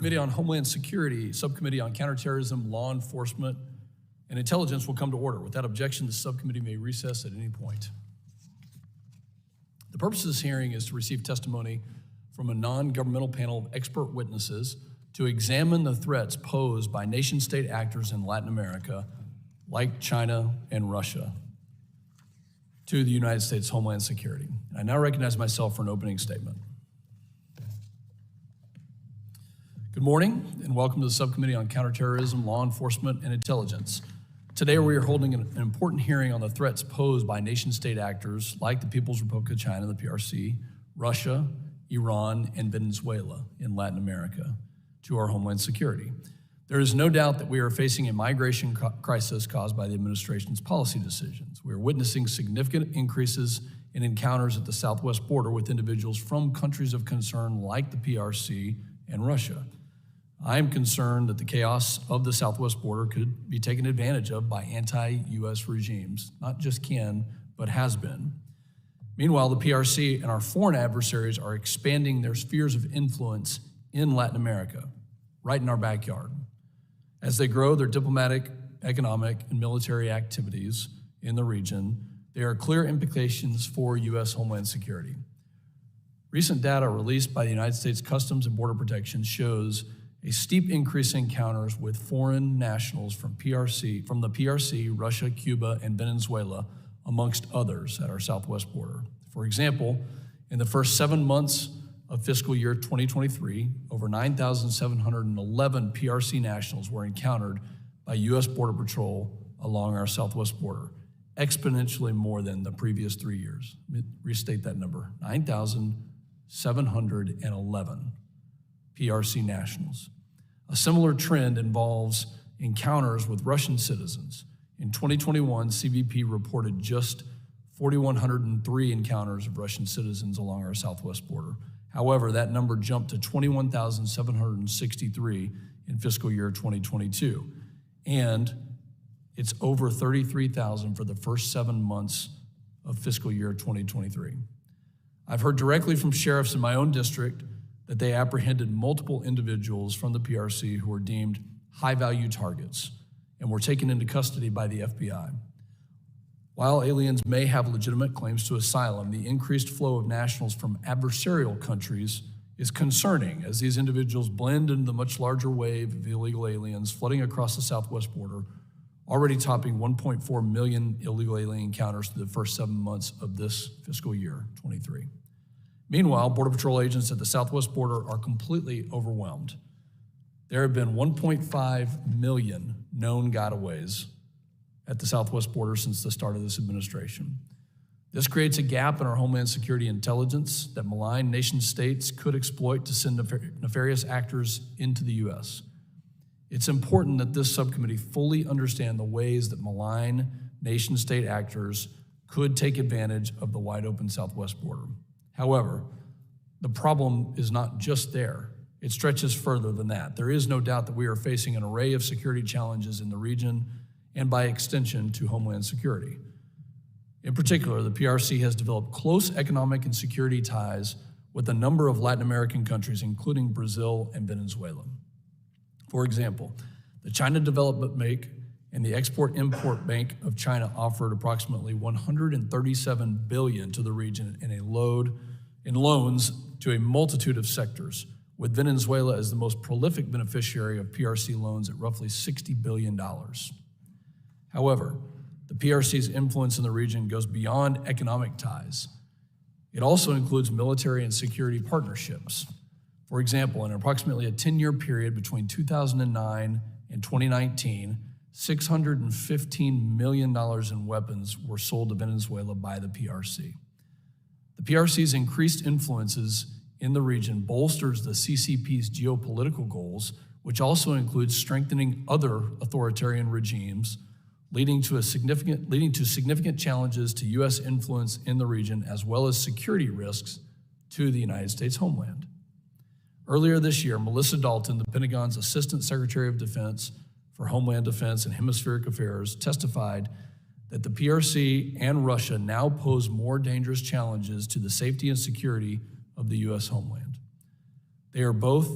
Committee on Homeland Security, Subcommittee on Counterterrorism, Law Enforcement, and Intelligence will come to order. Without objection, the subcommittee may recess at any point. The purpose of this hearing is to receive testimony from a non-governmental panel of expert witnesses to examine the threats posed by nation-state actors in Latin America, like China and Russia, to the United States Homeland Security. I now recognize myself for an opening statement. Good morning, and welcome to the Subcommittee on Counterterrorism, Law Enforcement, and Intelligence. Today we are holding an important hearing on the threats posed by nation-state actors like the People's Republic of China, the PRC, Russia, Iran, and Venezuela in Latin America to our Homeland Security. There is no doubt that we are facing a migration crisis caused by the administration's policy decisions. We are witnessing significant increases in encounters at the southwest border with individuals from countries of concern like the PRC and Russia. I am concerned that the chaos of the southwest border could be taken advantage of by anti-U.S. regimes, not just can, but has been. Meanwhile, the PRC and our foreign adversaries are expanding their spheres of influence in Latin America, right in our backyard. As they grow their diplomatic, economic, and military activities in the region, there are clear implications for U.S. Homeland Security. Recent data released by the United States Customs and Border Protection shows a steep increase in encounters with foreign nationals from the PRC, Russia, Cuba, and Venezuela, amongst others at our southwest border. For example, in the first 7 months of fiscal year 2023, over 9,711 PRC nationals were encountered by U.S. Border Patrol along our southwest border, exponentially more than the previous 3 years. Let me restate that number, 9,711 PRC nationals. A similar trend involves encounters with Russian citizens. In 2021, CBP reported just 4,103 encounters of Russian citizens along our southwest border. However, that number jumped to 21,763 in fiscal year 2022. And it's over 33,000 for the first 7 months of fiscal year 2023. I've heard directly from sheriffs in my own district that they apprehended multiple individuals from the PRC who were deemed high-value targets and were taken into custody by the FBI. While aliens may have legitimate claims to asylum, the increased flow of nationals from adversarial countries is concerning as these individuals blend into the much larger wave of illegal aliens flooding across the southwest border, already topping 1.4 million illegal alien encounters through the first 7 months of this fiscal year, 23. Meanwhile, Border Patrol agents at the southwest border are completely overwhelmed. There have been 1.5 million known gotaways at the southwest border since the start of this administration. This creates a gap in our Homeland Security intelligence that malign nation states could exploit to send nefarious actors into the U.S. It's important that this subcommittee fully understand the ways that malign nation state actors could take advantage of the wide open southwest border. However, the problem is not just there. It stretches further than that. There is no doubt that we are facing an array of security challenges in the region and by extension to Homeland Security. In particular, the PRC has developed close economic and security ties with a number of Latin American countries, including Brazil and Venezuela. For example, the China Development Bank and the Export-Import Bank of China offered approximately $137 billion to the region in loans to a multitude of sectors, with Venezuela as the most prolific beneficiary of PRC loans at roughly $60 billion. However, the PRC's influence in the region goes beyond economic ties. It also includes military and security partnerships. For example, in approximately a 10-year period between 2009 and 2019, $615 million in weapons were sold to Venezuela by the PRC. The PRC's increased influences in the region bolsters the CCP's geopolitical goals, which also includes strengthening other authoritarian regimes, leading to significant challenges to U.S. influence in the region, as well as security risks to the United States homeland. Earlier this year, Melissa Dalton, the Pentagon's Assistant Secretary of Defense for Homeland Defense and Hemispheric Affairs, testified that the PRC and Russia now pose more dangerous challenges to the safety and security of the U.S. homeland. They are both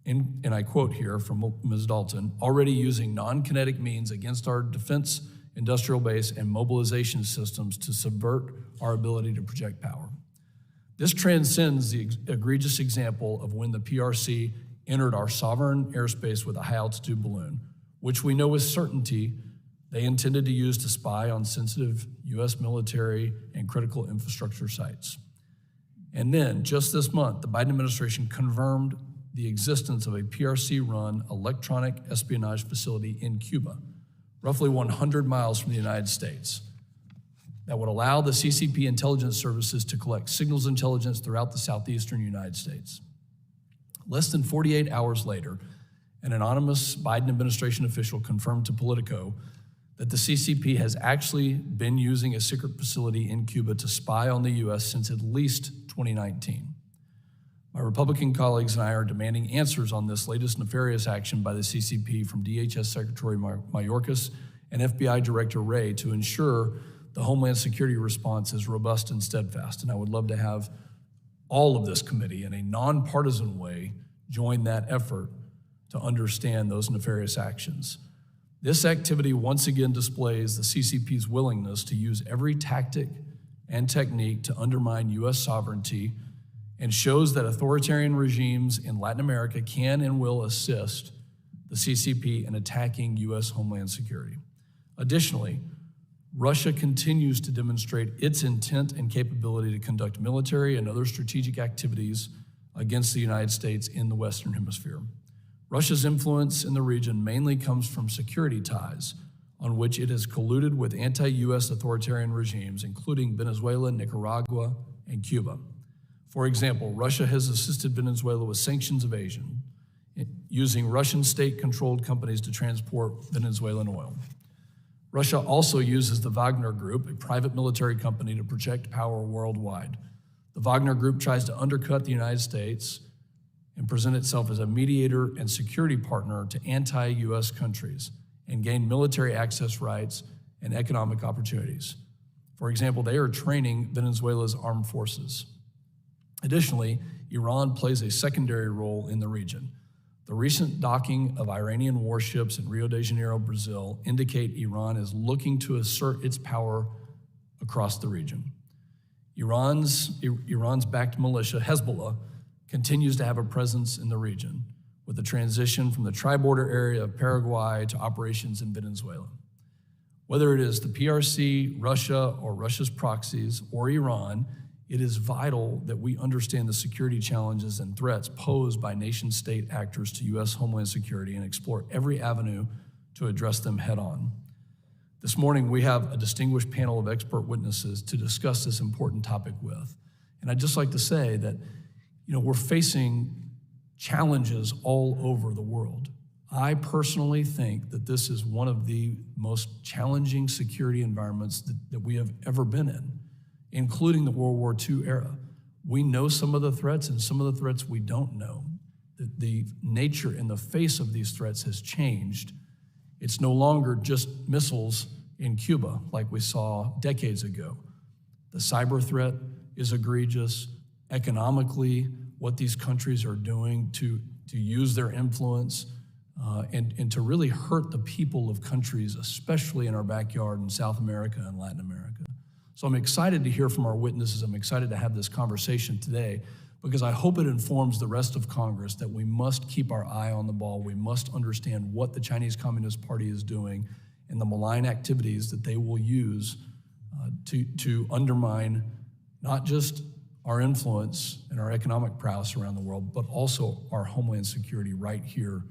and I quote here from Ms. Dalton, already using non-kinetic means against our defense industrial base and mobilization systems to subvert our ability to project power. This transcends the egregious example of when the PRC entered our sovereign airspace with a high-altitude balloon, which we know with certainty they intended to use to spy on sensitive U.S. military and critical infrastructure sites. And then, just this month, the Biden administration confirmed the existence of a PRC-run electronic espionage facility in Cuba, roughly 100 miles from the United States, that would allow the CCP intelligence services to collect signals intelligence throughout the southeastern United States. Less than 48 hours later, an anonymous Biden administration official confirmed to Politico that the CCP has actually been using a secret facility in Cuba to spy on the U.S. since at least 2019. My Republican colleagues and I are demanding answers on this latest nefarious action by the CCP from DHS Secretary Mayorkas and FBI Director Wray to ensure the Homeland Security response is robust and steadfast. And I would love to have all of this committee in a nonpartisan way join that effort to understand those nefarious actions. This activity once again displays the CCP's willingness to use every tactic and technique to undermine U.S. sovereignty and shows that authoritarian regimes in Latin America can and will assist the CCP in attacking U.S. homeland security. Additionally, Russia continues to demonstrate its intent and capability to conduct military and other strategic activities against the United States in the Western Hemisphere. Russia's influence in the region mainly comes from security ties on which it has colluded with anti-U.S. authoritarian regimes, including Venezuela, Nicaragua, and Cuba. For example, Russia has assisted Venezuela with sanctions evasion, using Russian state-controlled companies to transport Venezuelan oil. Russia also uses the Wagner Group, a private military company, to project power worldwide. The Wagner Group tries to undercut the United States and present itself as a mediator and security partner to anti-U.S. countries and gain military access rights and economic opportunities. For example, they are training Venezuela's armed forces. Additionally, Iran plays a secondary role in the region. The recent docking of Iranian warships in Rio de Janeiro, Brazil, indicate Iran is looking to assert its power across the region. Iran's backed militia, Hezbollah, continues to have a presence in the region, with the transition from the tri-border area of Paraguay to operations in Venezuela. Whether it is the PRC, Russia, or Russia's proxies, or Iran, it is vital that we understand the security challenges and threats posed by nation-state actors to U.S. homeland security and explore every avenue to address them head-on. This morning, we have a distinguished panel of expert witnesses to discuss this important topic with. And I'd just like to say that we're facing challenges all over the world. I personally think that this is one of the most challenging security environments that we have ever been in, including the World War II era. We know some of the threats and some of the threats we don't know. The nature and the face of these threats has changed. It's no longer just missiles in Cuba like we saw decades ago. The cyber threat is egregious. Economically, what these countries are doing to use their influence and to really hurt the people of countries, especially in our backyard in South America and Latin America. So I'm excited to hear from our witnesses. I'm excited to have this conversation today because I hope it informs the rest of Congress that we must keep our eye on the ball. We must understand what the Chinese Communist Party is doing and the malign activities that they will use to undermine not just our influence and our economic prowess around the world, but also our homeland security right here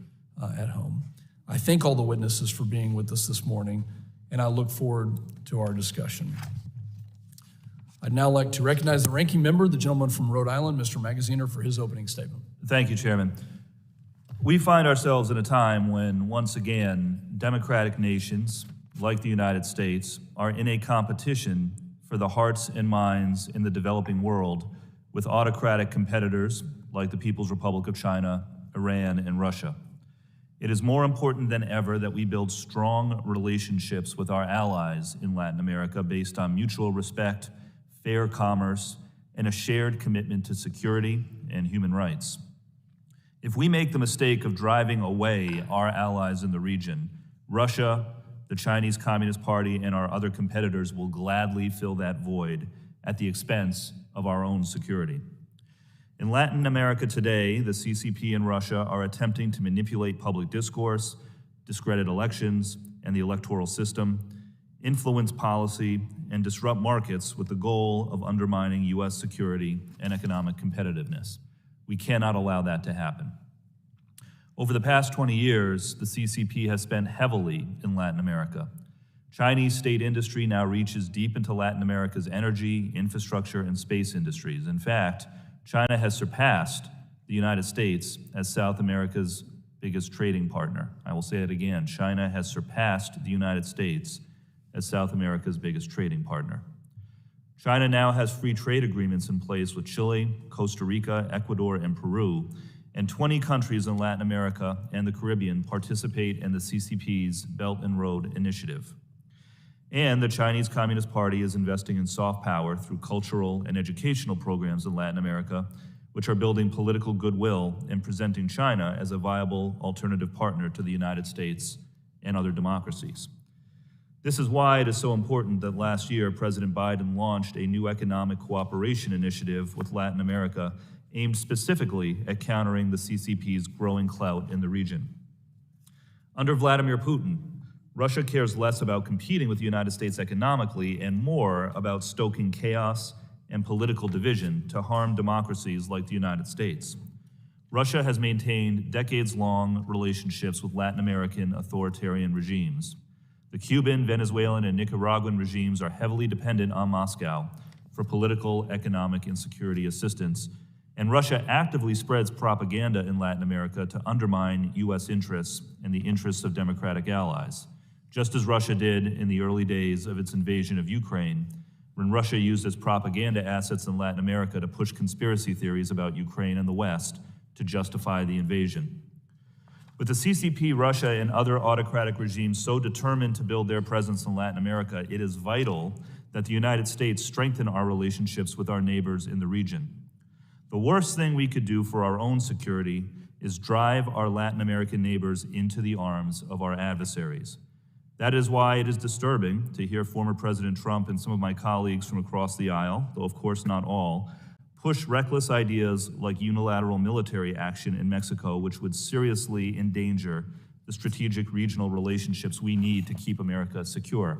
at home. I thank all the witnesses for being with us this morning, and I look forward to our discussion. I'd now like to recognize the ranking member, the gentleman from Rhode Island, Mr. Magaziner, for his opening statement. Thank you, Chairman. We find ourselves in a time when, once again, democratic nations, like the United States, are in a competition for the hearts and minds in the developing world with autocratic competitors like the People's Republic of China, Iran, and Russia. It is more important than ever that we build strong relationships with our allies in Latin America based on mutual respect, fair commerce, and a shared commitment to security and human rights. If we make the mistake of driving away our allies in the region, Russia, the Chinese Communist Party, and our other competitors will gladly fill that void at the expense of our own security. In Latin America today, the CCP and Russia are attempting to manipulate public discourse, discredit elections and the electoral system, influence policy, and disrupt markets with the goal of undermining U.S. security and economic competitiveness. We cannot allow that to happen. Over the past 20 years, the CCP has spent heavily in Latin America. Chinese state industry now reaches deep into Latin America's energy, infrastructure, and space industries. In fact, China has surpassed the United States as South America's biggest trading partner. I will say it again, China has surpassed the United States as South America's biggest trading partner. China now has free trade agreements in place with Chile, Costa Rica, Ecuador, and Peru, and 20 countries in Latin America and the Caribbean participate in the CCP's Belt and Road Initiative. And the Chinese Communist Party is investing in soft power through cultural and educational programs in Latin America, which are building political goodwill and presenting China as a viable alternative partner to the United States and other democracies. This is why it is so important that last year President Biden launched a new economic cooperation initiative with Latin America aimed specifically at countering the CCP's growing clout in the region. Under Vladimir Putin, Russia cares less about competing with the United States economically and more about stoking chaos and political division to harm democracies like the United States. Russia has maintained decades-long relationships with Latin American authoritarian regimes. The Cuban, Venezuelan, and Nicaraguan regimes are heavily dependent on Moscow for political, economic, and security assistance, and Russia actively spreads propaganda in Latin America to undermine U.S. interests and the interests of democratic allies, just as Russia did in the early days of its invasion of Ukraine, when Russia used its propaganda assets in Latin America to push conspiracy theories about Ukraine and the West to justify the invasion. With the CCP, Russia, and other autocratic regimes so determined to build their presence in Latin America, it is vital that the United States strengthen our relationships with our neighbors in the region. The worst thing we could do for our own security is drive our Latin American neighbors into the arms of our adversaries. That is why it is disturbing to hear former President Trump and some of my colleagues from across the aisle, though of course not all, push reckless ideas like unilateral military action in Mexico, which would seriously endanger the strategic regional relationships we need to keep America secure.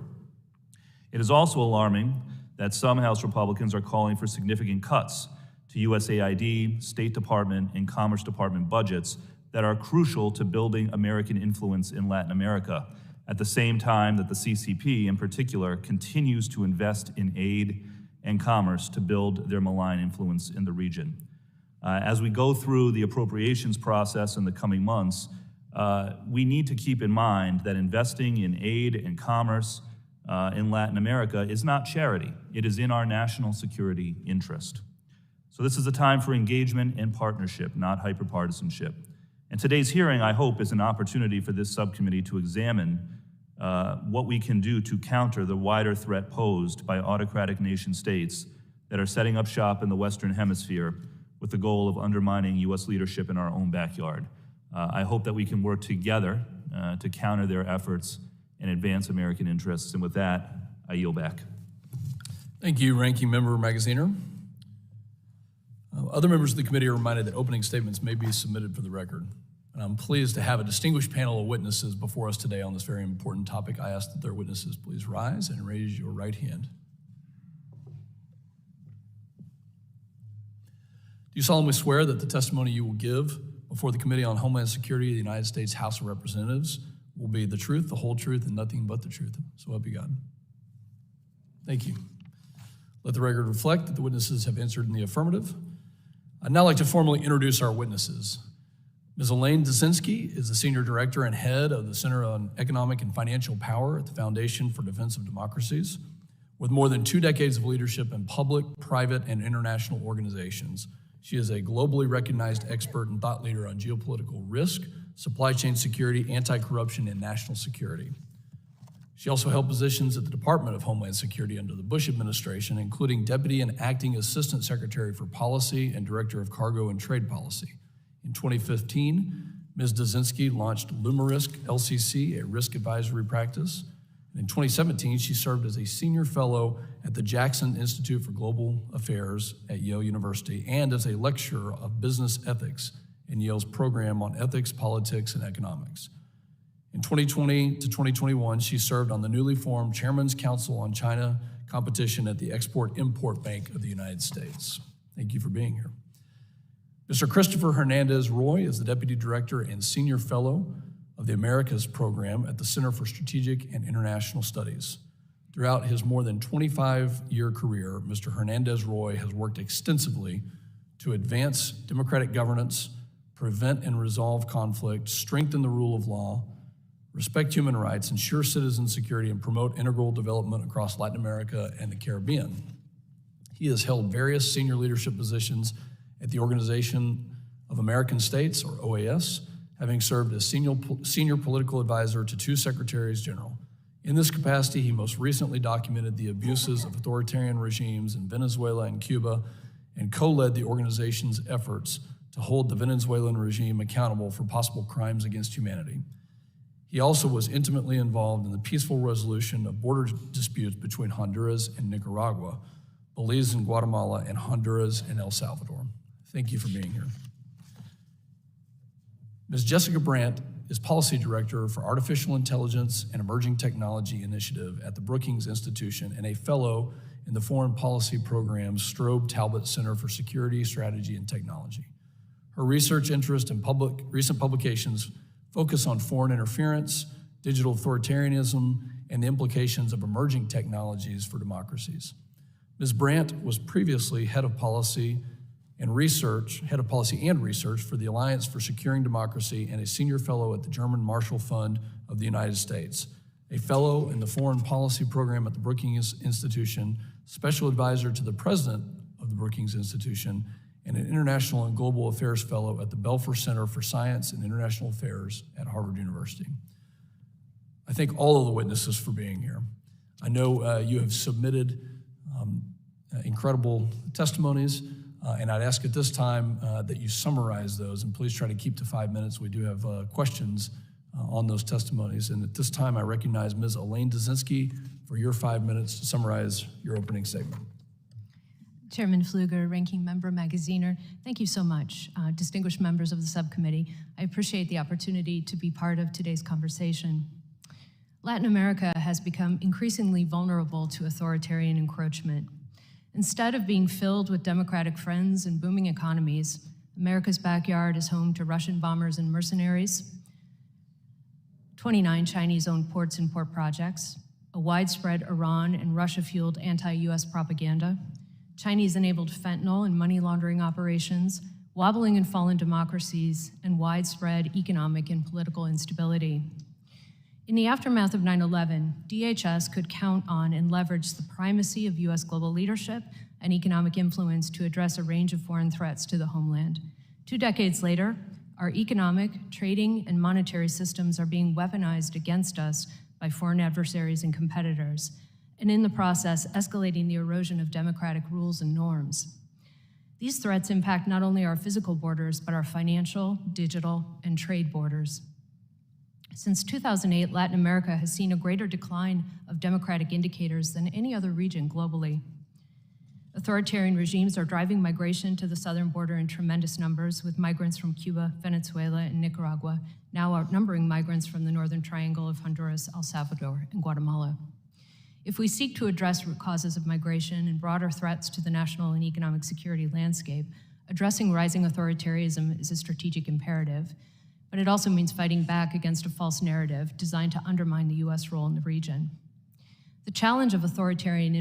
It is also alarming that some House Republicans are calling for significant cuts to USAID, State Department, and Commerce Department budgets that are crucial to building American influence in Latin America, at the same time that the CCP, in particular, continues to invest in aid and commerce to build their malign influence in the region. As we go through the appropriations process in the coming months, we need to keep in mind that investing in aid and commerce in Latin America is not charity. It is in our national security interest. So this is a time for engagement and partnership, not hyperpartisanship. And today's hearing, I hope, is an opportunity for this subcommittee to examine what we can do to counter the wider threat posed by autocratic nation states that are setting up shop in the Western Hemisphere with the goal of undermining U.S. leadership in our own backyard. I hope that we can work together to counter their efforts and advance American interests. And with that, I yield back. Thank you, Ranking Member Magaziner. Other members of the committee are reminded that opening statements may be submitted for the record. And I'm pleased to have a distinguished panel of witnesses before us today on this very important topic. I ask that their witnesses please rise and raise your right hand. Do you solemnly swear that the testimony you will give before the Committee on Homeland Security of the United States House of Representatives will be the truth, the whole truth, and nothing but the truth? So help you God. Thank you. Let the record reflect that the witnesses have answered in the affirmative. I'd now like to formally introduce our witnesses. Ms. Elaine Dzinski is the Senior Director and Head of the Center on Economic and Financial Power at the Foundation for Defense of Democracies. With more than 2 decades of leadership in public, private, and international organizations, she is a globally recognized expert and thought leader on geopolitical risk, supply chain security, anti-corruption, and national security. She also held positions at the Department of Homeland Security under the Bush administration, including Deputy and Acting Assistant Secretary for Policy and Director of Cargo and Trade Policy. In 2015, Ms. Dazinski launched Lumerisk LCC, a risk advisory practice. And in 2017, she served as a senior fellow at the Jackson Institute for Global Affairs at Yale University and as a lecturer of business ethics in Yale's program on ethics, politics, and economics. In 2020 to 2021, she served on the newly formed Chairman's Council on China Competition at the Export-Import Bank of the United States. Thank you for being here. Mr. Christopher Hernandez Roy is the Deputy Director and Senior Fellow of the Americas Program at the Center for Strategic and International Studies. Throughout his more than 25-year career, Mr. Hernandez Roy has worked extensively to advance democratic governance, prevent and resolve conflict, strengthen the rule of law, respect human rights, ensure citizen security, and promote integral development across Latin America and the Caribbean. He has held various senior leadership positions at the Organization of American States, or OAS, having served as senior political advisor to 2 secretaries general. In this capacity, he most recently documented the abuses of authoritarian regimes in Venezuela and Cuba and co-led the organization's efforts to hold the Venezuelan regime accountable for possible crimes against humanity. He also was intimately involved in the peaceful resolution of border disputes between Honduras and Nicaragua, Belize and Guatemala, and Honduras and El Salvador. Thank you for being here. Ms. Jessica Brandt is Policy Director for Artificial Intelligence and Emerging Technology Initiative at the Brookings Institution and a Fellow in the Foreign Policy Program's Strobe Talbot Center for Security, Strategy, and Technology. Her research interest and recent publications focus on foreign interference, digital authoritarianism, and the implications of emerging technologies for democracies. Ms. Brandt was previously Head of Policy and Research for the Alliance for Securing Democracy and a Senior Fellow at the German Marshall Fund of the United States, a Fellow in the Foreign Policy Program at the Brookings Institution, Special Advisor to the President of the Brookings Institution, and an International and Global Affairs Fellow at the Belfer Center for Science and International Affairs at Harvard University. I thank all of the witnesses for being here. I know you have submitted incredible testimonies, and I'd ask at this time that you summarize those, and please try to keep to 5 minutes. We do have questions on those testimonies. And at this time, I recognize Ms. Elaine Dazinski for your 5 minutes to summarize your opening statement. Chairman Pfluger, Ranking Member Magaziner, thank you so much. Distinguished members of the subcommittee, I appreciate the opportunity to be part of today's conversation. Latin America has become increasingly vulnerable to authoritarian encroachment. Instead of being filled with democratic friends and booming economies, America's backyard is home to Russian bombers and mercenaries, 29 Chinese-owned ports and port projects, a widespread Iran and Russia-fueled anti-US propaganda, Chinese-enabled fentanyl and money laundering operations, wobbling and fallen democracies, and widespread economic and political instability. In the aftermath of 9/11, DHS could count on and leverage the primacy of US global leadership and economic influence to address a range of foreign threats to the homeland. 2 decades later, our economic, trading, and monetary systems are being weaponized against us by foreign adversaries and competitors, and in the process, escalating the erosion of democratic rules and norms. These threats impact not only our physical borders, but our financial, digital, and trade borders. Since 2008, Latin America has seen a greater decline of democratic indicators than any other region globally. Authoritarian regimes are driving migration to the southern border in tremendous numbers, with migrants from Cuba, Venezuela, and Nicaragua now outnumbering migrants from the northern triangle of Honduras, El Salvador, and Guatemala. If we seek to address root causes of migration and broader threats to the national and economic security landscape, addressing rising authoritarianism is a strategic imperative, but it also means fighting back against a false narrative designed to undermine the US role in the region. The challenge of authoritarian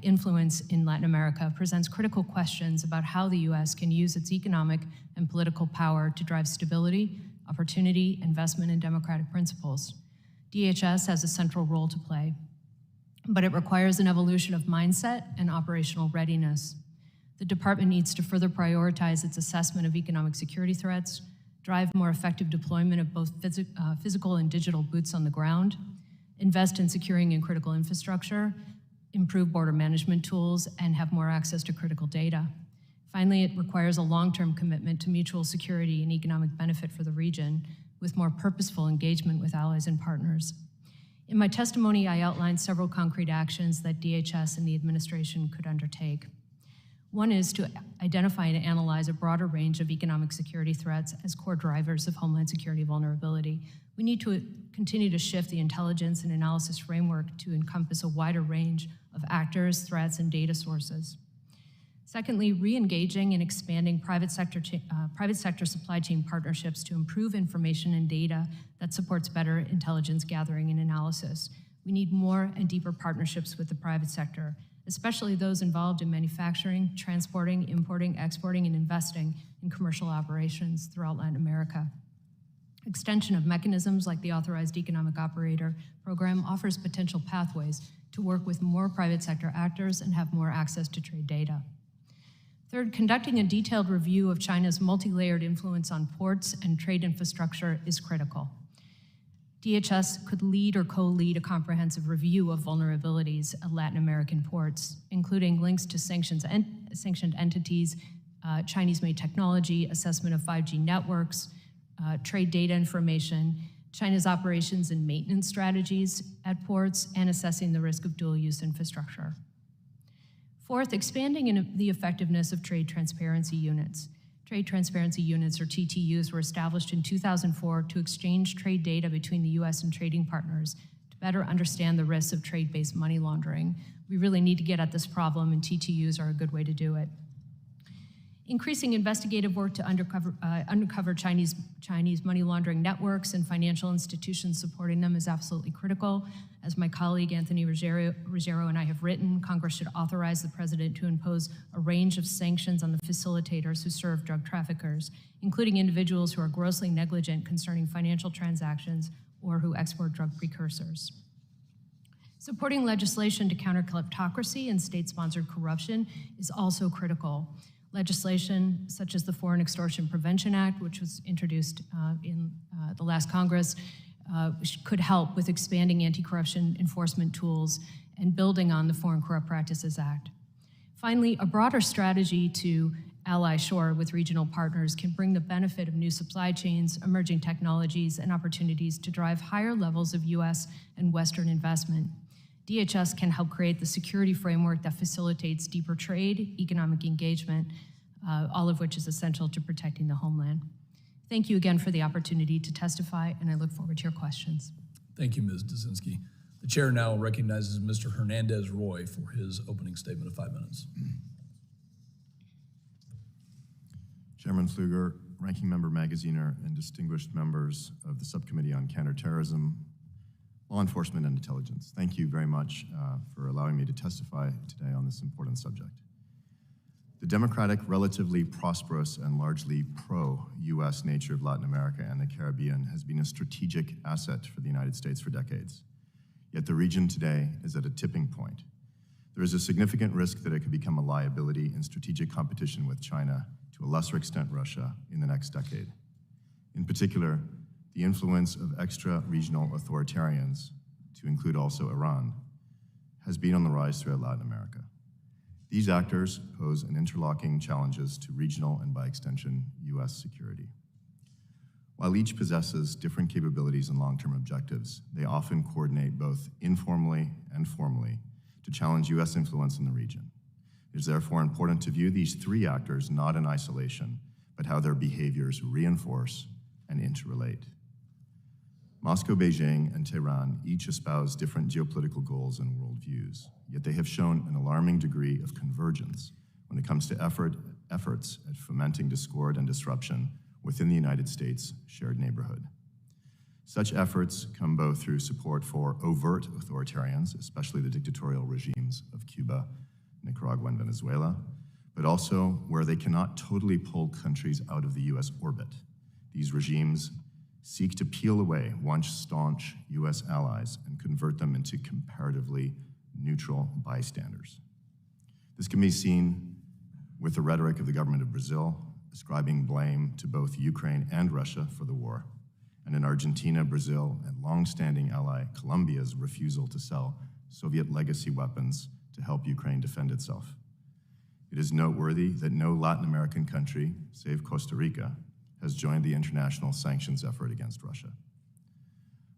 influence in Latin America presents critical questions about how the US can use its economic and political power to drive stability, opportunity, investment, and democratic principles. DHS has a central role to play, but it requires an evolution of mindset and operational readiness. The department needs to further prioritize its assessment of economic security threats, drive more effective deployment of both physical and digital boots on the ground, invest in securing and critical infrastructure, improve border management tools, and have more access to critical data. Finally, it requires a long-term commitment to mutual security and economic benefit for the region, with more purposeful engagement with allies and partners. In my testimony, I outlined several concrete actions that DHS and the administration could undertake. One is to identify and analyze a broader range of economic security threats as core drivers of Homeland Security vulnerability. We need to continue to shift the intelligence and analysis framework to encompass a wider range of actors, threats, and data sources. Secondly, re-engaging and expanding private sector supply chain partnerships to improve information and data that supports better intelligence gathering and analysis. We need more and deeper partnerships with the private sector, especially those involved in manufacturing, transporting, importing, exporting, and investing in commercial operations throughout Latin America. Extension of mechanisms like the Authorized Economic Operator program offers potential pathways to work with more private sector actors and have more access to trade data. Third, conducting a detailed review of China's multi-layered influence on ports and trade infrastructure is critical. DHS could lead or co-lead a comprehensive review of vulnerabilities at Latin American ports, including links to sanctioned entities, Chinese-made technology, assessment of 5G networks, trade data information, China's operations and maintenance strategies at ports, and assessing the risk of dual-use infrastructure. Fourth, expanding the effectiveness of trade transparency units. Trade transparency units, or TTUs, were established in 2004 to exchange trade data between the U.S. and trading partners to better understand the risks of trade-based money laundering. We really need to get at this problem, and TTUs are a good way to do it. Increasing investigative work to uncover Chinese money laundering networks and financial institutions supporting them is absolutely critical. As my colleague Anthony Ruggiero and I have written, Congress should authorize the president to impose a range of sanctions on the facilitators who serve drug traffickers, including individuals who are grossly negligent concerning financial transactions or who export drug precursors. Supporting legislation to counter kleptocracy and state-sponsored corruption is also critical. Legislation such as the Foreign Extortion Prevention Act, which was introduced in the last Congress, could help with expanding anti-corruption enforcement tools and building on the Foreign Corrupt Practices Act. Finally, a broader strategy to ally shore with regional partners can bring the benefit of new supply chains, emerging technologies, and opportunities to drive higher levels of U.S. and Western investment. DHS can help create the security framework that facilitates deeper trade, economic engagement, all of which is essential to protecting the homeland. Thank you again for the opportunity to testify, and I look forward to your questions. Thank you, Ms. Dazinski. The chair now recognizes Mr. Hernandez-Roy for his opening statement of 5 minutes. Chairman Pfluger, Ranking Member Magaziner, and distinguished members of the Subcommittee on Counterterrorism, Law Enforcement, and Intelligence. Thank you very much for allowing me to testify today on this important subject. The democratic, relatively prosperous, and largely pro-U.S. nature of Latin America and the Caribbean has been a strategic asset for the United States for decades. Yet the region today is at a tipping point. There is a significant risk that it could become a liability in strategic competition with China, to a lesser extent Russia, in the next decade. In particular, the influence of extra-regional authoritarians, to include also Iran, has been on the rise throughout Latin America. These actors pose an interlocking challenges to regional and, by extension, U.S. security. While each possesses different capabilities and long-term objectives, they often coordinate both informally and formally to challenge U.S. influence in the region. It is therefore important to view these three actors not in isolation, but how their behaviors reinforce and interrelate. Moscow, Beijing, and Tehran each espouse different geopolitical goals and worldviews, yet they have shown an alarming degree of convergence when it comes to efforts at fomenting discord and disruption within the United States' shared neighborhood. Such efforts come both through support for overt authoritarians, especially the dictatorial regimes of Cuba, Nicaragua, and Venezuela, but also where they cannot totally pull countries out of the U.S. orbit. These regimes seek to peel away once staunch U.S. allies and convert them into comparatively neutral bystanders. This can be seen with the rhetoric of the government of Brazil, ascribing blame to both Ukraine and Russia for the war, and in Argentina, Brazil, and long-standing ally Colombia's refusal to sell Soviet legacy weapons to help Ukraine defend itself. It is noteworthy that no Latin American country, save Costa Rica, has joined the international sanctions effort against Russia.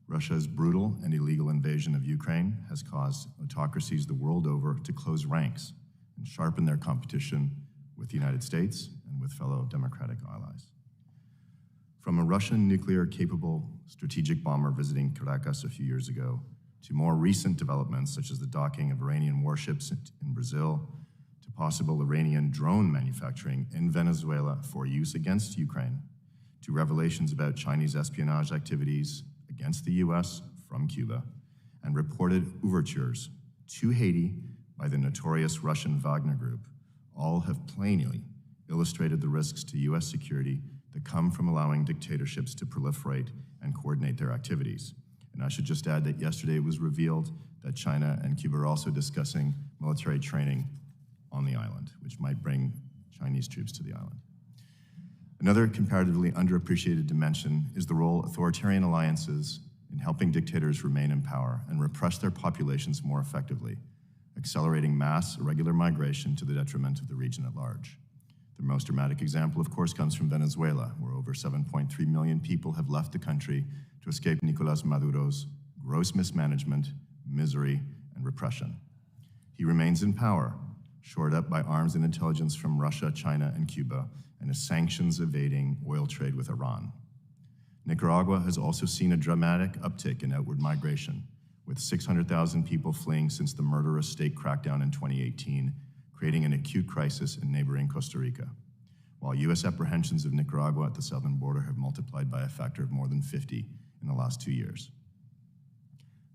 Russia's brutal and illegal invasion of Ukraine has caused autocracies the world over to close ranks and sharpen their competition with the United States and with fellow democratic allies. From a Russian nuclear-capable strategic bomber visiting Caracas a few years ago, to more recent developments such as the docking of Iranian warships in Brazil, to possible Iranian drone manufacturing in Venezuela for use against Ukraine, to revelations about Chinese espionage activities against the US from Cuba, and reported overtures to Haiti by the notorious Russian Wagner Group, all have plainly illustrated the risks to US security that come from allowing dictatorships to proliferate and coordinate their activities. And I should just add that yesterday it was revealed that China and Cuba are also discussing military training on the island, which might bring Chinese troops to the island. Another comparatively underappreciated dimension is the role authoritarian alliances in helping dictators remain in power and repress their populations more effectively, accelerating mass irregular migration to the detriment of the region at large. The most dramatic example, of course, comes from Venezuela, where over 7.3 million people have left the country to escape Nicolas Maduro's gross mismanagement, misery, and repression. He remains in power, shored up by arms and intelligence from Russia, China, and Cuba, and a sanctions-evading oil trade with Iran. Nicaragua has also seen a dramatic uptick in outward migration, with 600,000 people fleeing since the murderous state crackdown in 2018, creating an acute crisis in neighboring Costa Rica, while U.S. apprehensions of Nicaragua at the southern border have multiplied by a factor of more than 50 in the last 2 years.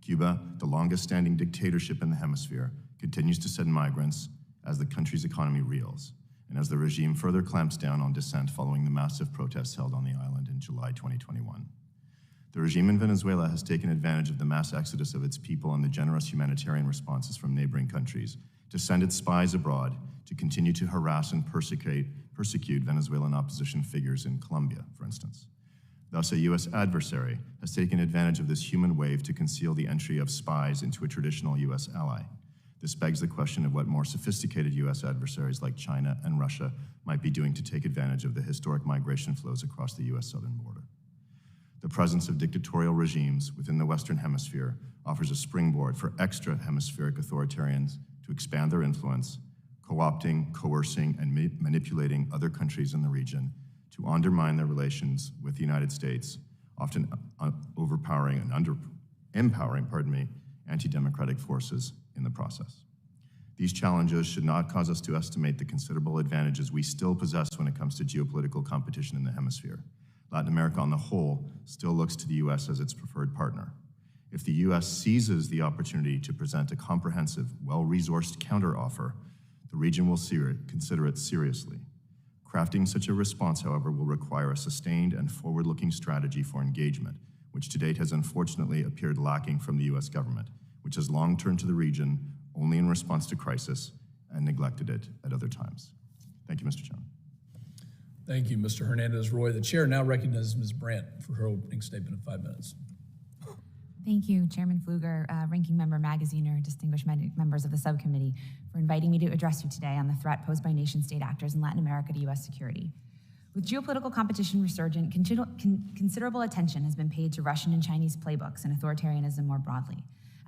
Cuba, the longest-standing dictatorship in the hemisphere, continues to send migrants as the country's economy reels, and as the regime further clamps down on dissent following the massive protests held on the island in July 2021. The regime in Venezuela has taken advantage of the mass exodus of its people and the generous humanitarian responses from neighboring countries to send its spies abroad to continue to harass and persecute Venezuelan opposition figures in Colombia, for instance. Thus, a U.S. adversary has taken advantage of this human wave to conceal the entry of spies into a traditional U.S. ally. This begs the question of what more sophisticated U.S. adversaries like China and Russia might be doing to take advantage of the historic migration flows across the U.S. southern border. The presence of dictatorial regimes within the Western Hemisphere offers a springboard for extra-hemispheric authoritarians to expand their influence, co-opting, coercing, and manipulating other countries in the region to undermine their relations with the United States, often overpowering and empowering anti-democratic forces in the process. These challenges should not cause us to estimate the considerable advantages we still possess when it comes to geopolitical competition in the hemisphere. Latin America on the whole still looks to the U.S. as its preferred partner. If the U.S. seizes the opportunity to present a comprehensive, well-resourced counteroffer, the region will consider it seriously. Crafting such a response, however, will require a sustained and forward-looking strategy for engagement, which to date has unfortunately appeared lacking from the U.S. government, which has long turned to the region only in response to crisis and neglected it at other times. Thank you, Mr. Chairman. Thank you, Mr. Hernandez-Roy. The chair now recognizes Ms. Brandt for her opening statement of 5 minutes. Thank you, Chairman Pfluger, Ranking Member Magaziner, distinguished members of the subcommittee, for inviting me to address you today on the threat posed by nation-state actors in Latin America to U.S. security. With geopolitical competition resurgent, considerable attention has been paid to Russian and Chinese playbooks and authoritarianism more broadly.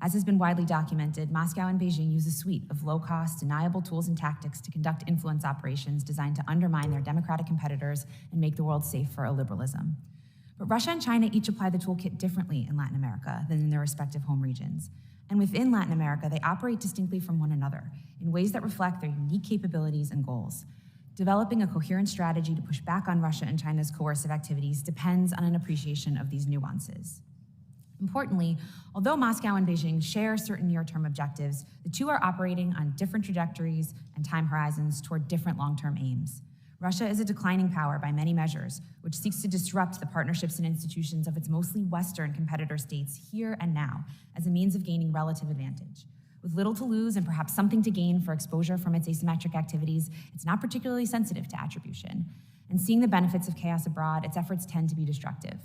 As has been widely documented, Moscow and Beijing use a suite of low-cost, deniable tools and tactics to conduct influence operations designed to undermine their democratic competitors and make the world safe for illiberalism. But Russia and China each apply the toolkit differently in Latin America than in their respective home regions. And within Latin America, they operate distinctly from one another in ways that reflect their unique capabilities and goals. Developing a coherent strategy to push back on Russia and China's coercive activities depends on an appreciation of these nuances. Importantly, although Moscow and Beijing share certain near-term objectives, the two are operating on different trajectories and time horizons toward different long-term aims. Russia is a declining power by many measures, which seeks to disrupt the partnerships and institutions of its mostly Western competitor states here and now as a means of gaining relative advantage. With little to lose and perhaps something to gain for exposure from its asymmetric activities, it's not particularly sensitive to attribution. And seeing the benefits of chaos abroad, its efforts tend to be destructive.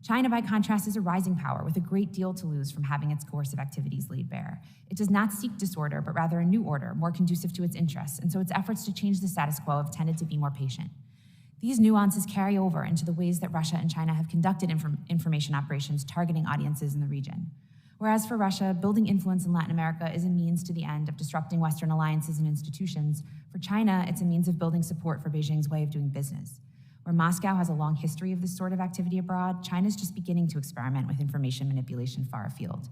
China, by contrast, is a rising power with a great deal to lose from having its coercive activities laid bare. It does not seek disorder, but rather a new order, more conducive to its interests, and so its efforts to change the status quo have tended to be more patient. These nuances carry over into the ways that Russia and China have conducted information operations targeting audiences in the region. Whereas for Russia, building influence in Latin America is a means to the end of disrupting Western alliances and institutions, for China, it's a means of building support for Beijing's way of doing business. Where Moscow has a long history of this sort of activity abroad, China's just beginning to experiment with information manipulation far afield.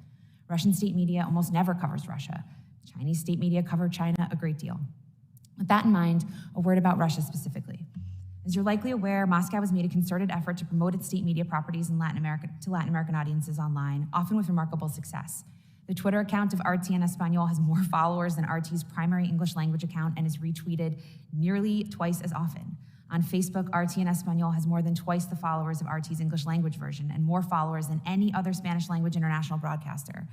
Russian state media almost never covers Russia. Chinese state media cover China a great deal. With that in mind, a word about Russia specifically. As you're likely aware, Moscow has made a concerted effort to promote its state media properties in Latin America to Latin American audiences online, often with remarkable success. The Twitter account of RT en Español has more followers than RT's primary English language account and is retweeted nearly twice as often. On Facebook, RT en Español has more than twice the followers of RT's English language version and more followers than any other Spanish language international broadcaster.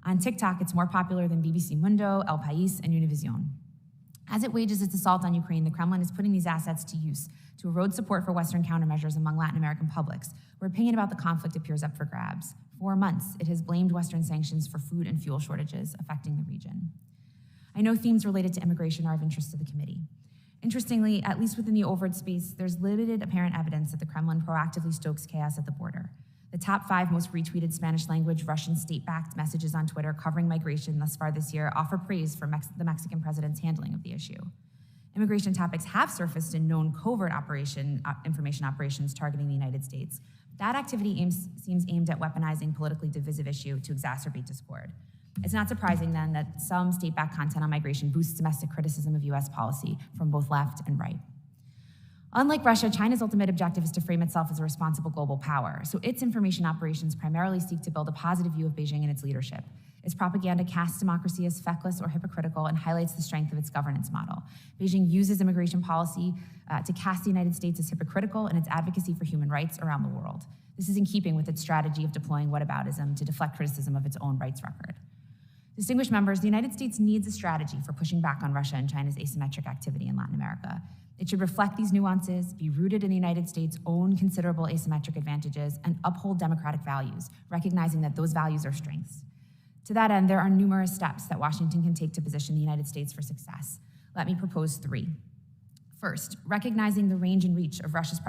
On TikTok, it's more popular than BBC Mundo, El País, and Univision. As it wages its assault on Ukraine, the Kremlin is putting these assets to use to erode support for Western countermeasures among Latin American publics, where opinion about the conflict appears up for grabs. For months, it has blamed Western sanctions for food and fuel shortages affecting the region. I know themes related to immigration are of interest to the committee. Interestingly, at least within the overt space, there's limited apparent evidence that the Kremlin proactively stokes chaos at the border. The top 5 most retweeted Spanish-language Russian state-backed messages on Twitter covering migration thus far this year offer praise for the Mexican president's handling of the issue. Immigration topics have surfaced in known covert information operations targeting the United States. That activity seems aimed at weaponizing politically divisive issue to exacerbate discord. It's not surprising, then, that some state-backed content on migration boosts domestic criticism of U.S. policy from both left and right. Unlike Russia, China's ultimate objective is to frame itself as a responsible global power, so its information operations primarily seek to build a positive view of Beijing and its leadership. Its propaganda casts democracy as feckless or hypocritical and highlights the strength of its governance model. Beijing uses immigration policy to cast the United States as hypocritical in its advocacy for human rights around the world. This is in keeping with its strategy of deploying whataboutism to deflect criticism of its own rights record. Distinguished members, the United States needs a strategy for pushing back on Russia and China's asymmetric activity in Latin America. It should reflect these nuances, be rooted in the United States' own considerable asymmetric advantages, and uphold democratic values, recognizing that those values are strengths. To that end, there are numerous steps that Washington can take to position the United States for success. Let me propose 3. First, recognizing the range and reach of Russia's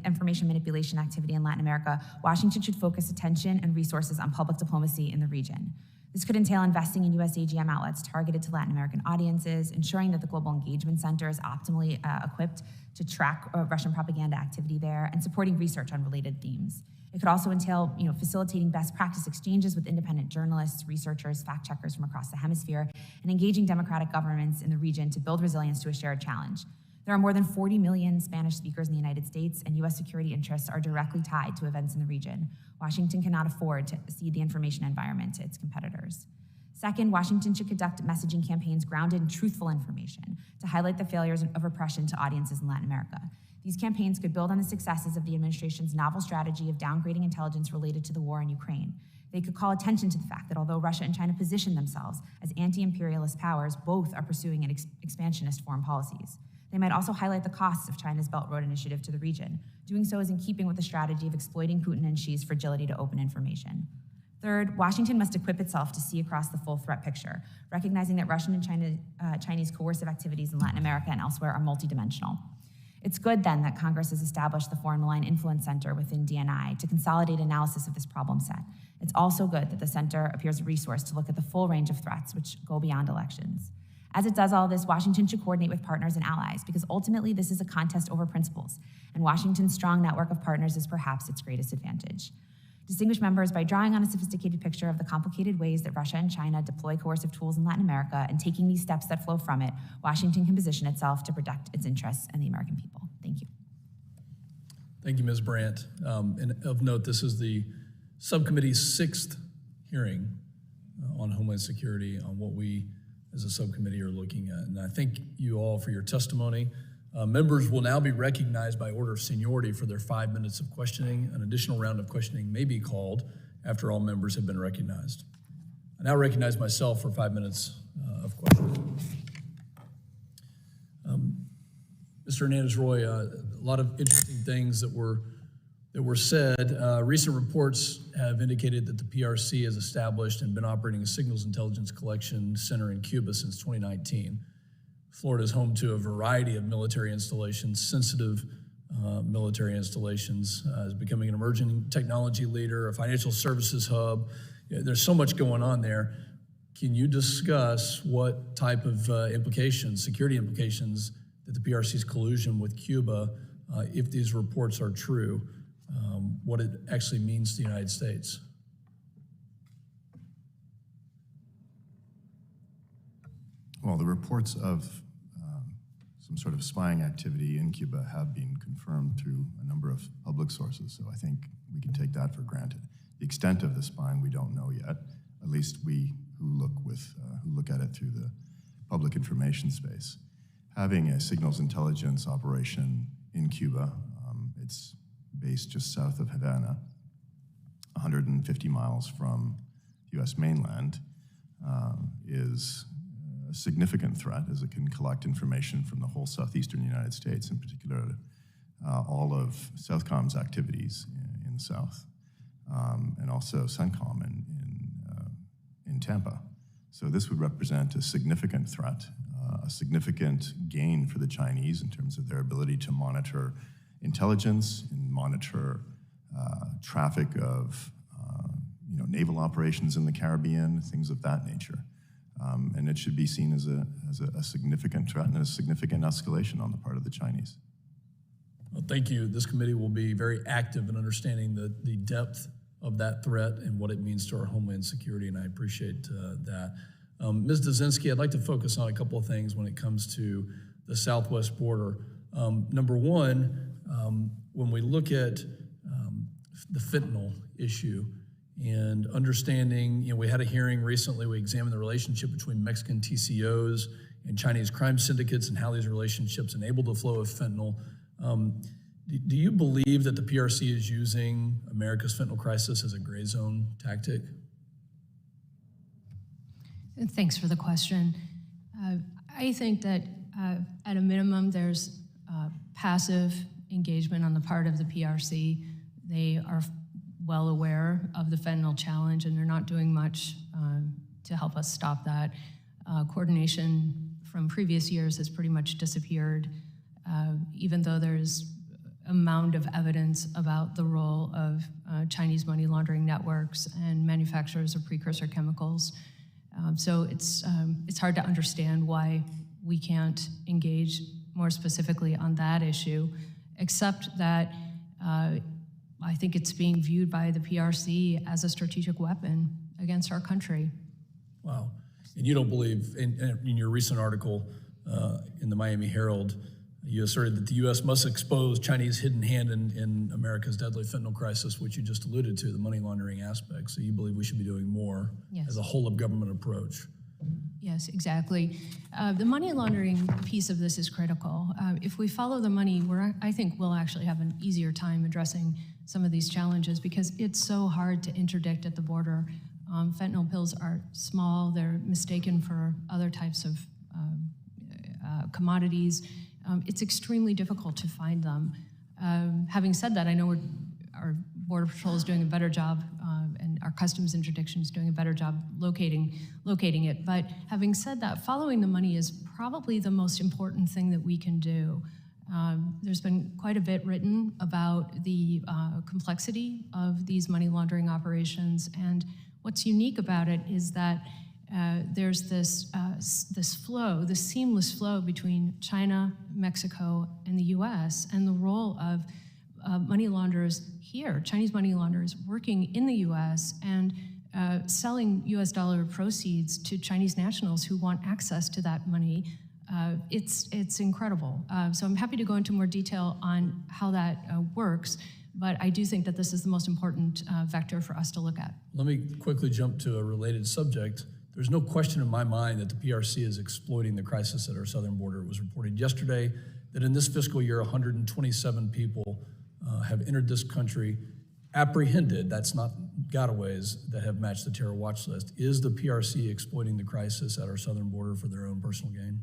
information manipulation activity in Latin America, Washington should focus attention and resources on public diplomacy in the region. This could entail investing in US AGM outlets targeted to Latin American audiences, ensuring that the Global Engagement Center is optimally equipped to track Russian propaganda activity there, and supporting research on related themes. It could also entail facilitating best practice exchanges with independent journalists, researchers, fact checkers from across the hemisphere, and engaging democratic governments in the region to build resilience to a shared challenge. There are more than 40 million Spanish speakers in the United States, and US security interests are directly tied to events in the region. Washington cannot afford to cede the information environment to its competitors. Second, Washington should conduct messaging campaigns grounded in truthful information to highlight the failures of repression to audiences in Latin America. These campaigns could build on the successes of the administration's novel strategy of downgrading intelligence related to the war in Ukraine. They could call attention to the fact that although Russia and China position themselves as anti-imperialist powers, both are pursuing an expansionist foreign policies. They might also highlight the costs of China's Belt Road Initiative to the region. Doing so is in keeping with the strategy of exploiting Putin and Xi's fragility to open information. Third, Washington must equip itself to see across the full threat picture, recognizing that Russian and Chinese coercive activities in Latin America and elsewhere are multidimensional. It's good, then, that Congress has established the Foreign Malign Influence Center within DNI to consolidate analysis of this problem set. It's also good that the center appears a resource to look at the full range of threats which go beyond elections. As it does all this, Washington should coordinate with partners and allies, because ultimately this is a contest over principles, and Washington's strong network of partners is perhaps its greatest advantage. Distinguished members, by drawing on a sophisticated picture of the complicated ways that Russia and China deploy coercive tools in Latin America and taking these steps that flow from it, Washington can position itself to protect its interests and the American people. Thank you. Thank you, Ms. Brandt. And of note, this is the subcommittee's 6th hearing on Homeland Security, on what we as a subcommittee are looking at. And I thank you all for your testimony. Members will now be recognized by order of seniority for their 5 minutes of questioning. An additional round of questioning may be called after all members have been recognized. I now recognize myself for 5 minutes of questioning. Mr. Hernandez-Roy, a lot of interesting things that were that were said. Recent reports have indicated that the PRC has established and been operating a signals intelligence collection center in Cuba since 2019. Florida is home to a variety of military installations, sensitive military installations, is becoming an emerging technology leader, a financial services hub. There's so much going on there. Can you discuss what type of implications, security implications, that the PRC's collusion with Cuba, if these reports are true, what it actually means to the United States? Well, the reports of some sort of spying activity in Cuba have been confirmed through a number of public sources, so I think we can take that for granted. The extent of the spying we don't know yet, at least we who look at it through the public information space. Having a signals intelligence operation in Cuba, it's based just south of Havana, 150 miles from the U.S. mainland, is a significant threat, as it can collect information from the whole southeastern United States, in particular all of Southcom's activities in the south, and also CENTCOM in Tampa. So this would represent a significant threat, a significant gain for the Chinese in terms of their ability to monitor intelligence and monitor traffic of naval operations in the Caribbean, things of that nature. And it should be seen as a significant threat and a significant escalation on the part of the Chinese. Well, thank you. This committee will be very active in understanding the depth of that threat and what it means to our homeland security, and I appreciate that. Ms. Dzinski, I'd like to focus on a couple of things when it comes to the southwest border. Number one, when we look at the fentanyl issue and understanding, we had a hearing recently, we examined the relationship between Mexican TCOs and Chinese crime syndicates and how these relationships enable the flow of fentanyl. Do you believe that the PRC is using America's fentanyl crisis as a gray zone tactic? Thanks for the question. I think that at a minimum, there's passive engagement on the part of the PRC. They are well aware of the fentanyl challenge, and they're not doing much to help us stop that. Coordination from previous years has pretty much disappeared, even though there's a mound of evidence about the role of Chinese money laundering networks and manufacturers of precursor chemicals. So it's hard to understand why we can't engage more specifically on that issue, except that I think it's being viewed by the PRC as a strategic weapon against our country. Wow. And you don't believe, in your recent article in the Miami Herald, you asserted that the U.S. must expose Chinese hidden hand in America's deadly fentanyl crisis, which you just alluded to, the money laundering aspect. So you believe we should be doing more as a whole of government approach. Yes, exactly. The money laundering piece of this is critical. If we follow the money, I think we'll actually have an easier time addressing some of these challenges because it's so hard to interdict at the border. Fentanyl pills are small, they're mistaken for other types of commodities. It's extremely difficult to find them. Having said that, I know our Border Patrol is doing a better job, and our customs interdiction is doing a better job locating it. But having said that, following the money is probably the most important thing that we can do. There's been quite a bit written about the complexity of these money laundering operations, and what's unique about it is that there's this flow, this seamless flow between China, Mexico, and the U.S., and the role of money launderers here, Chinese money launderers working in the U.S. and selling U.S. dollar proceeds to Chinese nationals who want access to that money. It's incredible. So I'm happy to go into more detail on how that works, but I do think that this is the most important vector for us to look at. Let me quickly jump to a related subject. There's no question in my mind that the PRC is exploiting the crisis at our southern border. It was reported yesterday that in this fiscal year, 127 people have entered this country apprehended, that's not gotaways, that have matched the terror watch list. Is the PRC exploiting the crisis at our southern border for their own personal gain?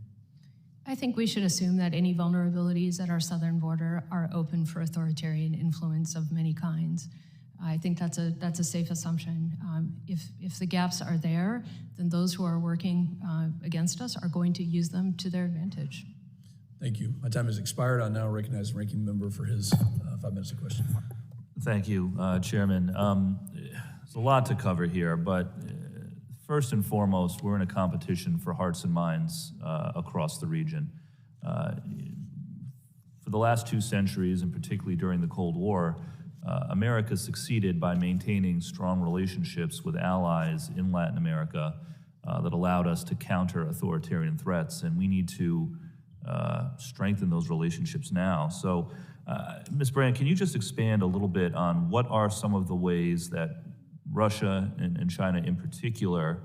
I think we should assume that any vulnerabilities at our southern border are open for authoritarian influence of many kinds. I think that's a safe assumption. If the gaps are there, then those who are working against us are going to use them to their advantage. Thank you. My time has expired. I now recognize the ranking member for his 5 minutes of question. Thank you, Chairman. There's a lot to cover here, but first and foremost, we're in a competition for hearts and minds across the region. For the last 2 centuries, and particularly during the Cold War, America succeeded by maintaining strong relationships with allies in Latin America that allowed us to counter authoritarian threats, and we need to strengthen those relationships now. So, Ms. Brand, can you just expand a little bit on what are some of the ways that Russia and China in particular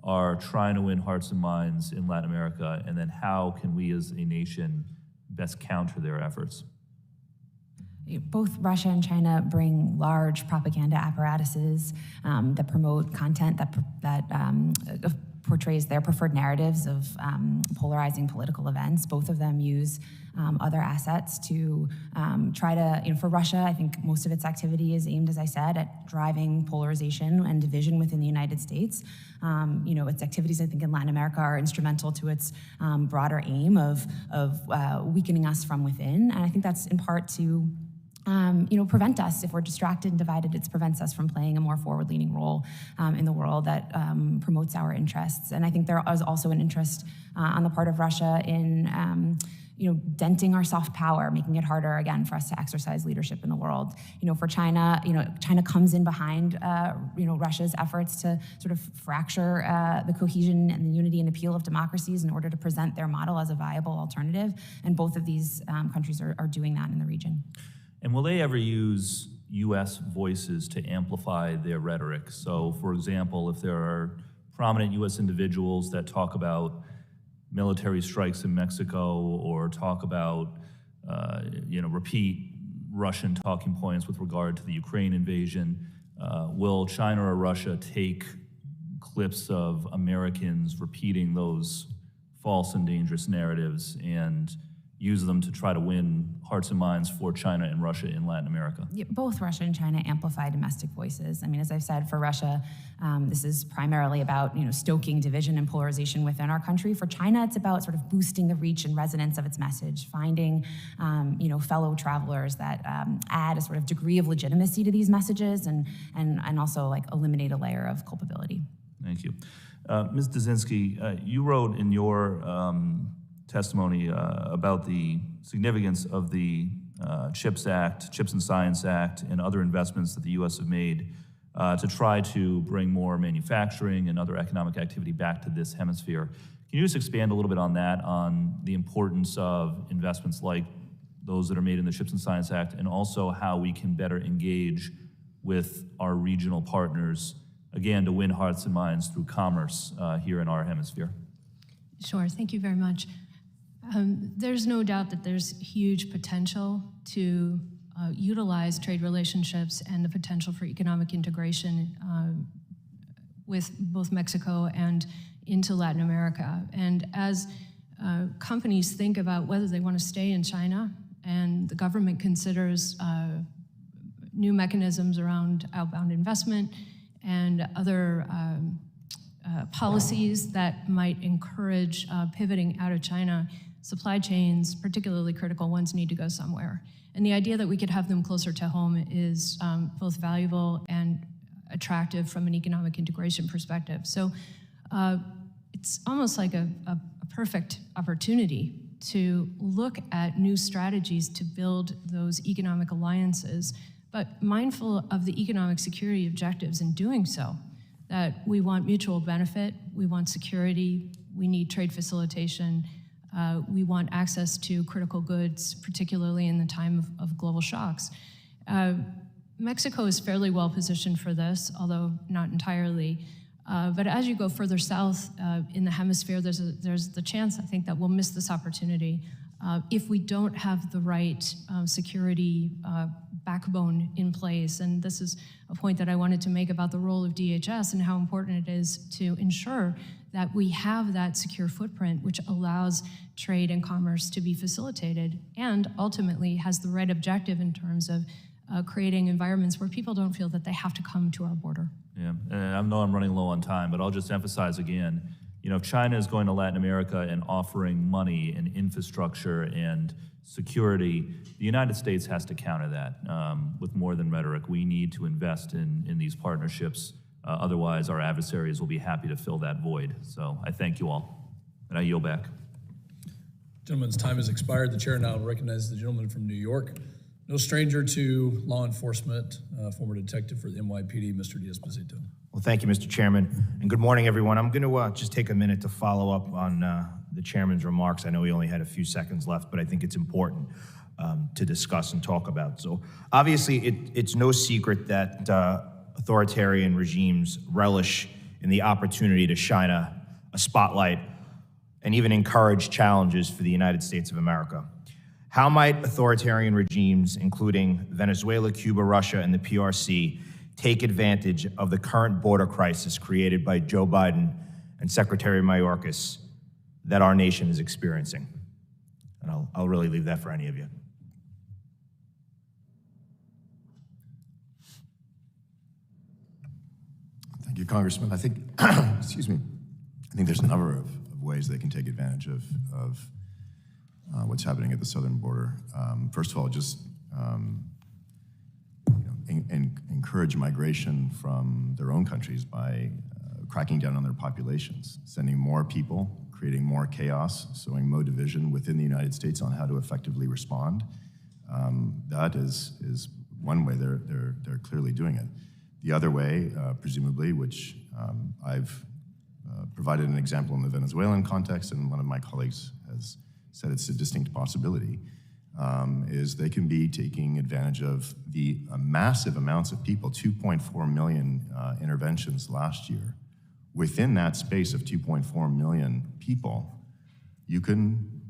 are trying to win hearts and minds in Latin America, and then how can we as a nation best counter their efforts? Both Russia and China bring large propaganda apparatuses that promote content that portrays their preferred narratives of polarizing political events. Both of them use other assets to try to, for Russia, I think most of its activity is aimed, as I said, at driving polarization and division within the United States. Its activities, I think, in Latin America are instrumental to its broader aim of weakening us from within. And I think that's in part to prevent us, if we're distracted and divided, it prevents us from playing a more forward-leaning role in the world that promotes our interests. And I think there is also an interest on the part of Russia in denting our soft power, making it harder, again, for us to exercise leadership in the world. For China, China comes in behind, Russia's efforts to sort of fracture the cohesion and the unity and appeal of democracies in order to present their model as a viable alternative. And both of these countries are doing that in the region. And will they ever use U.S. voices to amplify their rhetoric? So, for example, if there are prominent U.S. individuals that talk about military strikes in Mexico or talk about, repeat Russian talking points with regard to the Ukraine invasion, will China or Russia take clips of Americans repeating those false and dangerous narratives and use them to try to win hearts and minds for China and Russia in Latin America? Yeah, both Russia and China amplify domestic voices. I mean, as I've said, for Russia, this is primarily about stoking division and polarization within our country. For China, it's about sort of boosting the reach and resonance of its message, finding fellow travelers that add a sort of degree of legitimacy to these messages, and also eliminate a layer of culpability. Thank you, Ms. Dzinski. You wrote in your testimony about the significance of the CHIPS Act, CHIPS and Science Act, and other investments that the U.S. have made to try to bring more manufacturing and other economic activity back to this hemisphere. Can you just expand a little bit on that, on the importance of investments like those that are made in the CHIPS and Science Act, and also how we can better engage with our regional partners, again, to win hearts and minds through commerce here in our hemisphere? Sure, thank you very much. There's no doubt that there's huge potential to utilize trade relationships and the potential for economic integration with both Mexico and into Latin America. And as companies think about whether they want to stay in China, and the government considers new mechanisms around outbound investment and other policies that might encourage pivoting out of China, supply chains, particularly critical ones, need to go somewhere. And the idea that we could have them closer to home is both valuable and attractive from an economic integration perspective. So it's almost like a perfect opportunity to look at new strategies to build those economic alliances, but mindful of the economic security objectives in doing so, that we want mutual benefit, we want security, we need trade facilitation, we want access to critical goods, particularly in the time of global shocks. Mexico is fairly well positioned for this, although not entirely. But as you go further south in the hemisphere, there's the chance, I think, that we'll miss this opportunity if we don't have the right security backbone in place. And this is a point that I wanted to make about the role of DHS and how important it is to ensure that we have that secure footprint which allows trade and commerce to be facilitated and ultimately has the right objective in terms of creating environments where people don't feel that they have to come to our border. Yeah, and I know I'm running low on time, but I'll just emphasize again, if China is going to Latin America and offering money and infrastructure and security, the United States has to counter that with more than rhetoric. We need to invest in these partnerships. Otherwise, our adversaries will be happy to fill that void. So I thank you all, and I yield back. Gentleman's time has expired. The chair now recognizes the gentleman from New York. No stranger to law enforcement, former detective for the NYPD, Mr. D'Esposito. Well, thank you, Mr. Chairman, and good morning, everyone. I'm going to just take a minute to follow up on the chairman's remarks. I know he only had a few seconds left, but I think it's important to discuss and talk about. So obviously, it's no secret that authoritarian regimes relish in the opportunity to shine a spotlight and even encourage challenges for the United States of America. How might authoritarian regimes, including Venezuela, Cuba, Russia, and the PRC, take advantage of the current border crisis created by Joe Biden and Secretary Mayorkas that our nation is experiencing? And I'll really leave that for any of you. Thank you, Congressman. I think, excuse me, I think there's a number of ways they can take advantage of what's happening at the southern border. First of all, just encourage migration from their own countries by cracking down on their populations, sending more people, creating more chaos, sowing more division within the United States on how to effectively respond. That is one way they're clearly doing it. The other way, presumably, which I've provided an example in the Venezuelan context, and one of my colleagues has said it's a distinct possibility, is they can be taking advantage of the massive amounts of people, 2.4 million interventions last year. Within that space of 2.4 million people, you can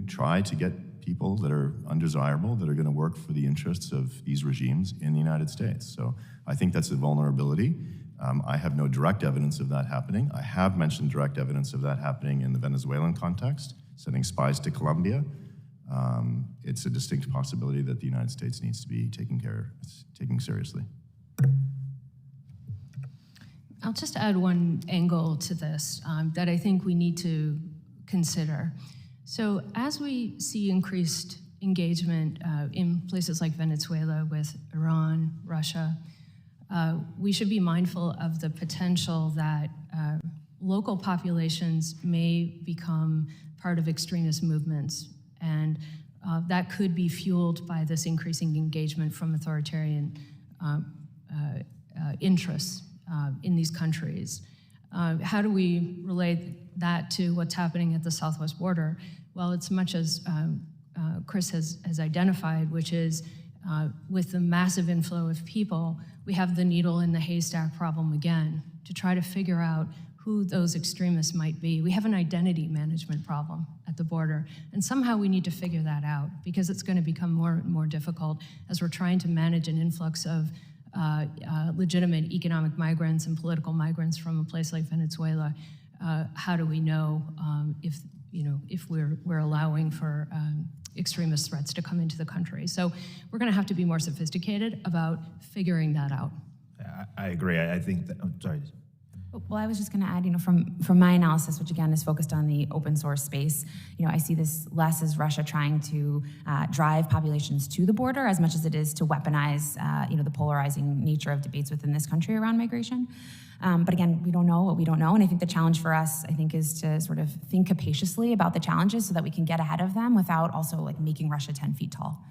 try to get people that are undesirable, that are going to work for the interests of these regimes in the United States. So I think that's a vulnerability. I have no direct evidence of that happening. I have mentioned direct evidence of that happening in the Venezuelan context, sending spies to Colombia. It's a distinct possibility that the United States needs to be taking seriously. I'll just add one angle to this that I think we need to consider. So as we see increased engagement in places like Venezuela with Iran, Russia, we should be mindful of the potential that local populations may become part of extremist movements, and that could be fueled by this increasing engagement from authoritarian interests in these countries. How do we relate that to what's happening at the southwest border? Well, it's much as Chris has identified, which is with the massive inflow of people, we have the needle in the haystack problem again, to try to figure out who those extremists might be. We have an identity management problem at the border, and somehow we need to figure that out, because it's going to become more and more difficult as we're trying to manage an influx of legitimate economic migrants and political migrants from a place like Venezuela. How do we know if we're allowing for extremist threats to come into the country? So we're going to have to be more sophisticated about figuring that out. I agree. I think that, sorry. Well, I was just going to add, from my analysis, which again is focused on the open source space, I see this less as Russia trying to drive populations to the border as much as it is to weaponize, the polarizing nature of debates within this country around migration. But again, we don't know what we don't know, and I think the challenge for us, is to sort of think capaciously about the challenges so that we can get ahead of them without also making Russia 10 feet tall.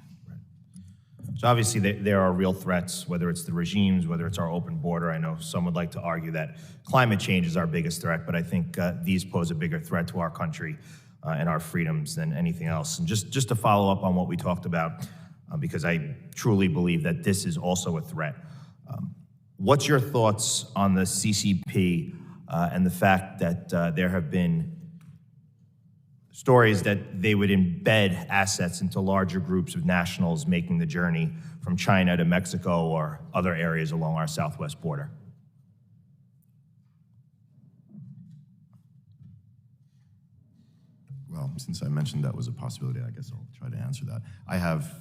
So obviously there are real threats, whether it's the regimes, whether it's our open border. I know some would like to argue that climate change is our biggest threat, but I think these pose a bigger threat to our country and our freedoms than anything else. And just to follow up on what we talked about, because I truly believe that this is also a threat. What's your thoughts on the CCP and the fact that there have been stories that they would embed assets into larger groups of nationals making the journey from China to Mexico or other areas along our southwest border? Well, since I mentioned that was a possibility, I guess I'll try to answer that. I have,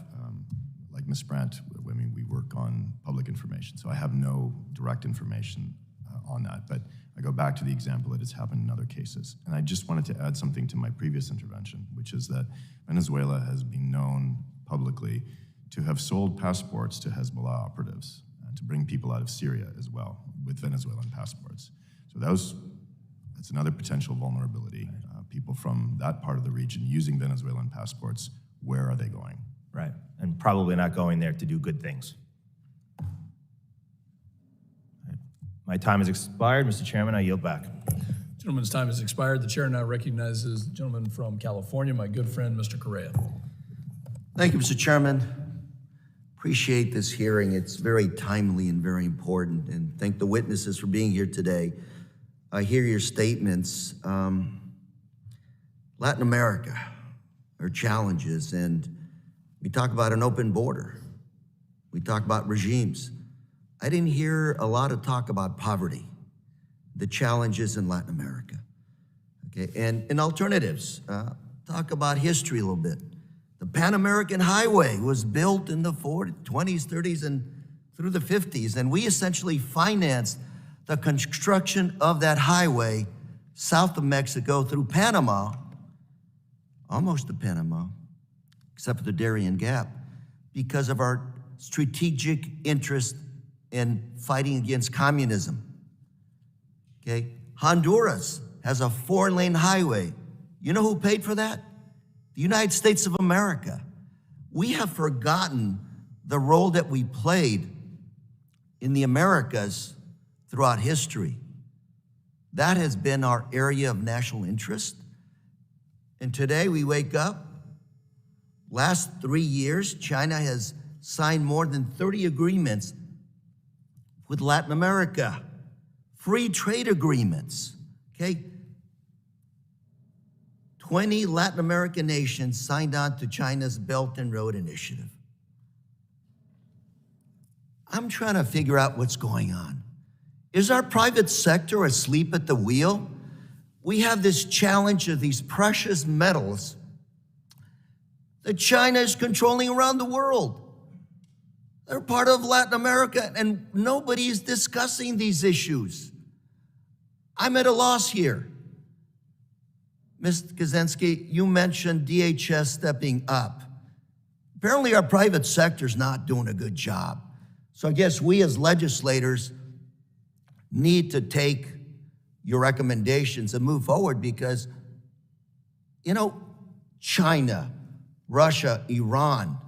like Ms. Brandt, I mean, we work on public information, so I have no direct information on that. But I go back to the example that has happened in other cases. And I just wanted to add something to my previous intervention, which is that Venezuela has been known publicly to have sold passports to Hezbollah operatives, to bring people out of Syria as well with Venezuelan passports. So that's another potential vulnerability. People from that part of the region using Venezuelan passports, where are they going? Right, and probably not going there to do good things. My time has expired. Mr. Chairman, I yield back. Gentleman's time has expired. The chair now recognizes the gentleman from California, my good friend, Mr. Correa. Thank you, Mr. Chairman. Appreciate this hearing. It's very timely and very important, and thank the witnesses for being here today. I hear your statements. Latin America are challenges, and we talk about an open border. We talk about regimes. I didn't hear a lot of talk about poverty, the challenges in Latin America, okay? And alternatives. Talk about history a little bit. The Pan American Highway was built in the 40s, 20s, 30s, and through the 50s, and we essentially financed the construction of that highway south of Mexico through Panama, almost to Panama, except for the Darien Gap, because of our strategic interest in fighting against communism, okay? Honduras has a 4-lane highway. You know who paid for that? The United States of America. We have forgotten the role that we played in the Americas throughout history. That has been our area of national interest. And today we wake up, last 3 years, China has signed more than 30 agreements with Latin America, free trade agreements, okay? 20 Latin American nations signed on to China's Belt and Road Initiative. I'm trying to figure out what's going on. Is our private sector asleep at the wheel? We have this challenge of these precious metals that China is controlling around the world. They're part of Latin America, and nobody is discussing these issues. I'm at a loss here. Ms. Kaczynski, you mentioned DHS stepping up. Apparently our private sector's not doing a good job. So I guess we as legislators need to take your recommendations and move forward because, you know, China, Russia, Iran,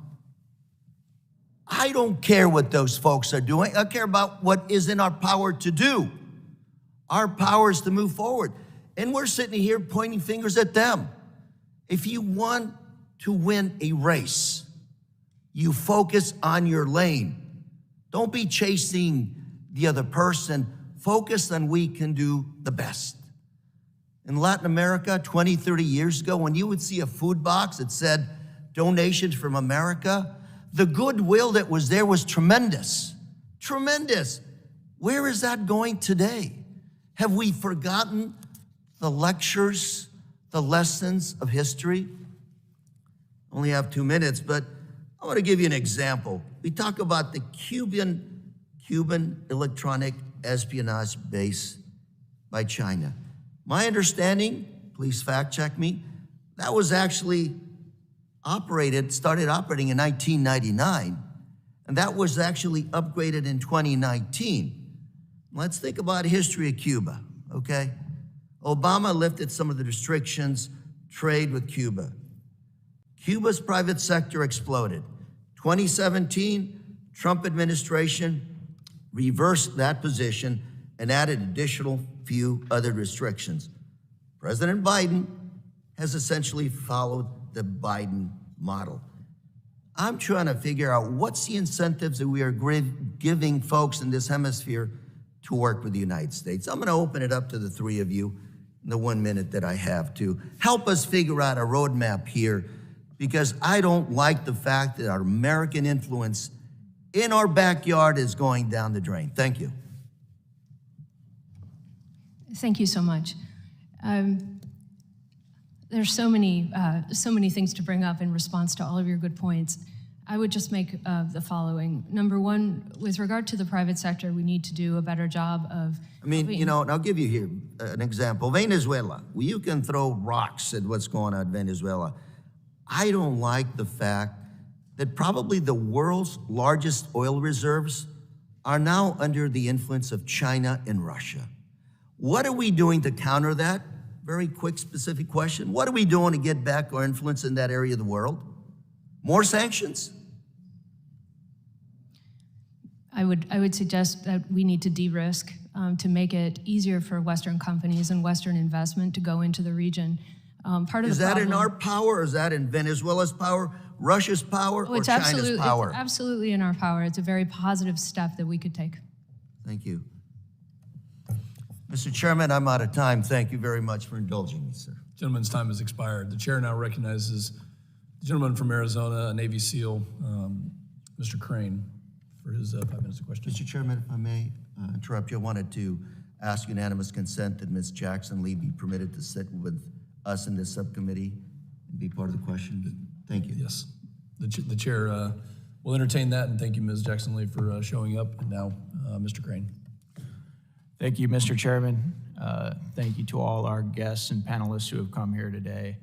I don't care what those folks are doing. I care about what is in our power to do. Our power is to move forward. And we're sitting here pointing fingers at them. If you want to win a race, you focus on your lane. Don't be chasing the other person. Focus on we can do the best. In Latin America, 20, 30 years ago, when you would see a food box that said donations from America, the goodwill that was there was tremendous. Tremendous. Where is that going today? Have we forgotten the lectures, the lessons of history? I only have 2 minutes, but I want to give you an example. We talk about the Cuban electronic espionage base by China. My understanding, please fact check me, that was actually started operating in 1999, and that was actually upgraded in 2019. Let's think about history of Cuba, okay? Obama lifted some of the restrictions, trade with Cuba. Cuba's private sector exploded. 2017, Trump administration reversed that position and added additional few other restrictions. President Biden has essentially followed the Biden model. I'm trying to figure out what's the incentives that we are giving folks in this hemisphere to work with the United States. I'm gonna open it up to the three of you in the 1 minute that I have to help us figure out a roadmap here, because I don't like the fact that our American influence in our backyard is going down the drain. Thank you. Thank you so much. there's so many things to bring up in response to all of your good points. I would just make the following. Number one, with regard to the private sector, we need to do a better job of. I mean, you know, and I'll give you here an example. Venezuela. Well, you can throw rocks at what's going on in Venezuela. I don't like the fact that probably the world's largest oil reserves are now under the influence of China and Russia. What are we doing to counter that? Very quick, specific question. What are we doing to get back our influence in that area of the world? More sanctions? I would suggest that we need to de-risk to make it easier for Western companies and Western investment to go into the region. Part of Is the that in problem- our power? Or is that in Venezuela's power, Russia's power, Oh, or it's China's power? It's absolutely in our power. It's a very positive step that we could take. Thank you. Mr. Chairman, I'm out of time. Thank you very much for indulging me, sir. Gentleman's time has expired. The chair now recognizes the gentleman from Arizona, a Navy SEAL, Mr. Crane, for his 5 minutes of questions. Mr. Chairman, if I may interrupt you, I wanted to ask unanimous consent that Ms. Jackson Lee be permitted to sit with us in this subcommittee and be part of the question. Thank you. Yes, the chair will entertain that, and thank you, Ms. Jackson Lee, for showing up. And now, Mr. Crane. Thank you, Mr. Chairman. Thank you to all our guests and panelists who have come here today.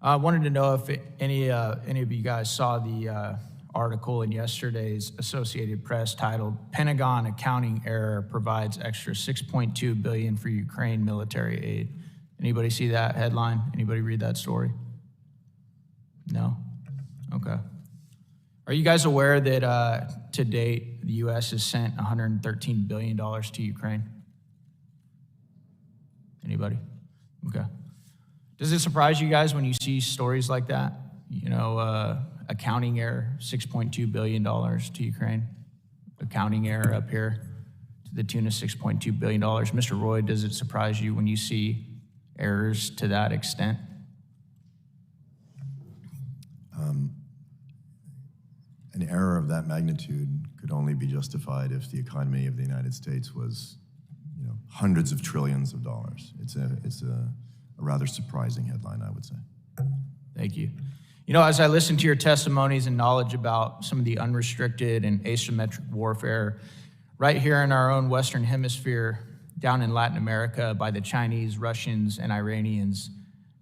I wanted to know if any of you guys saw the article in yesterday's Associated Press titled "Pentagon Accounting Error Provides Extra $6.2 Billion for Ukraine Military Aid." Anybody see that headline? Anybody read that story? No? Okay. Are you guys aware that to date, the U.S. has sent $113 billion to Ukraine? Anybody? Okay. Does it surprise you guys when you see stories like that? You know, accounting error, $6.2 billion to Ukraine. Accounting error up here to the tune of $6.2 billion. Mr. Roy, does it surprise you when you see errors to that extent? An error of that magnitude could only be justified if the economy of the United States was, you know, hundreds of trillions of dollars. It's a rather surprising headline, I would say. Thank you. You know, as I listen to your testimonies and knowledge about some of the unrestricted and asymmetric warfare right here in our own Western Hemisphere, down in Latin America by the Chinese, Russians, and Iranians,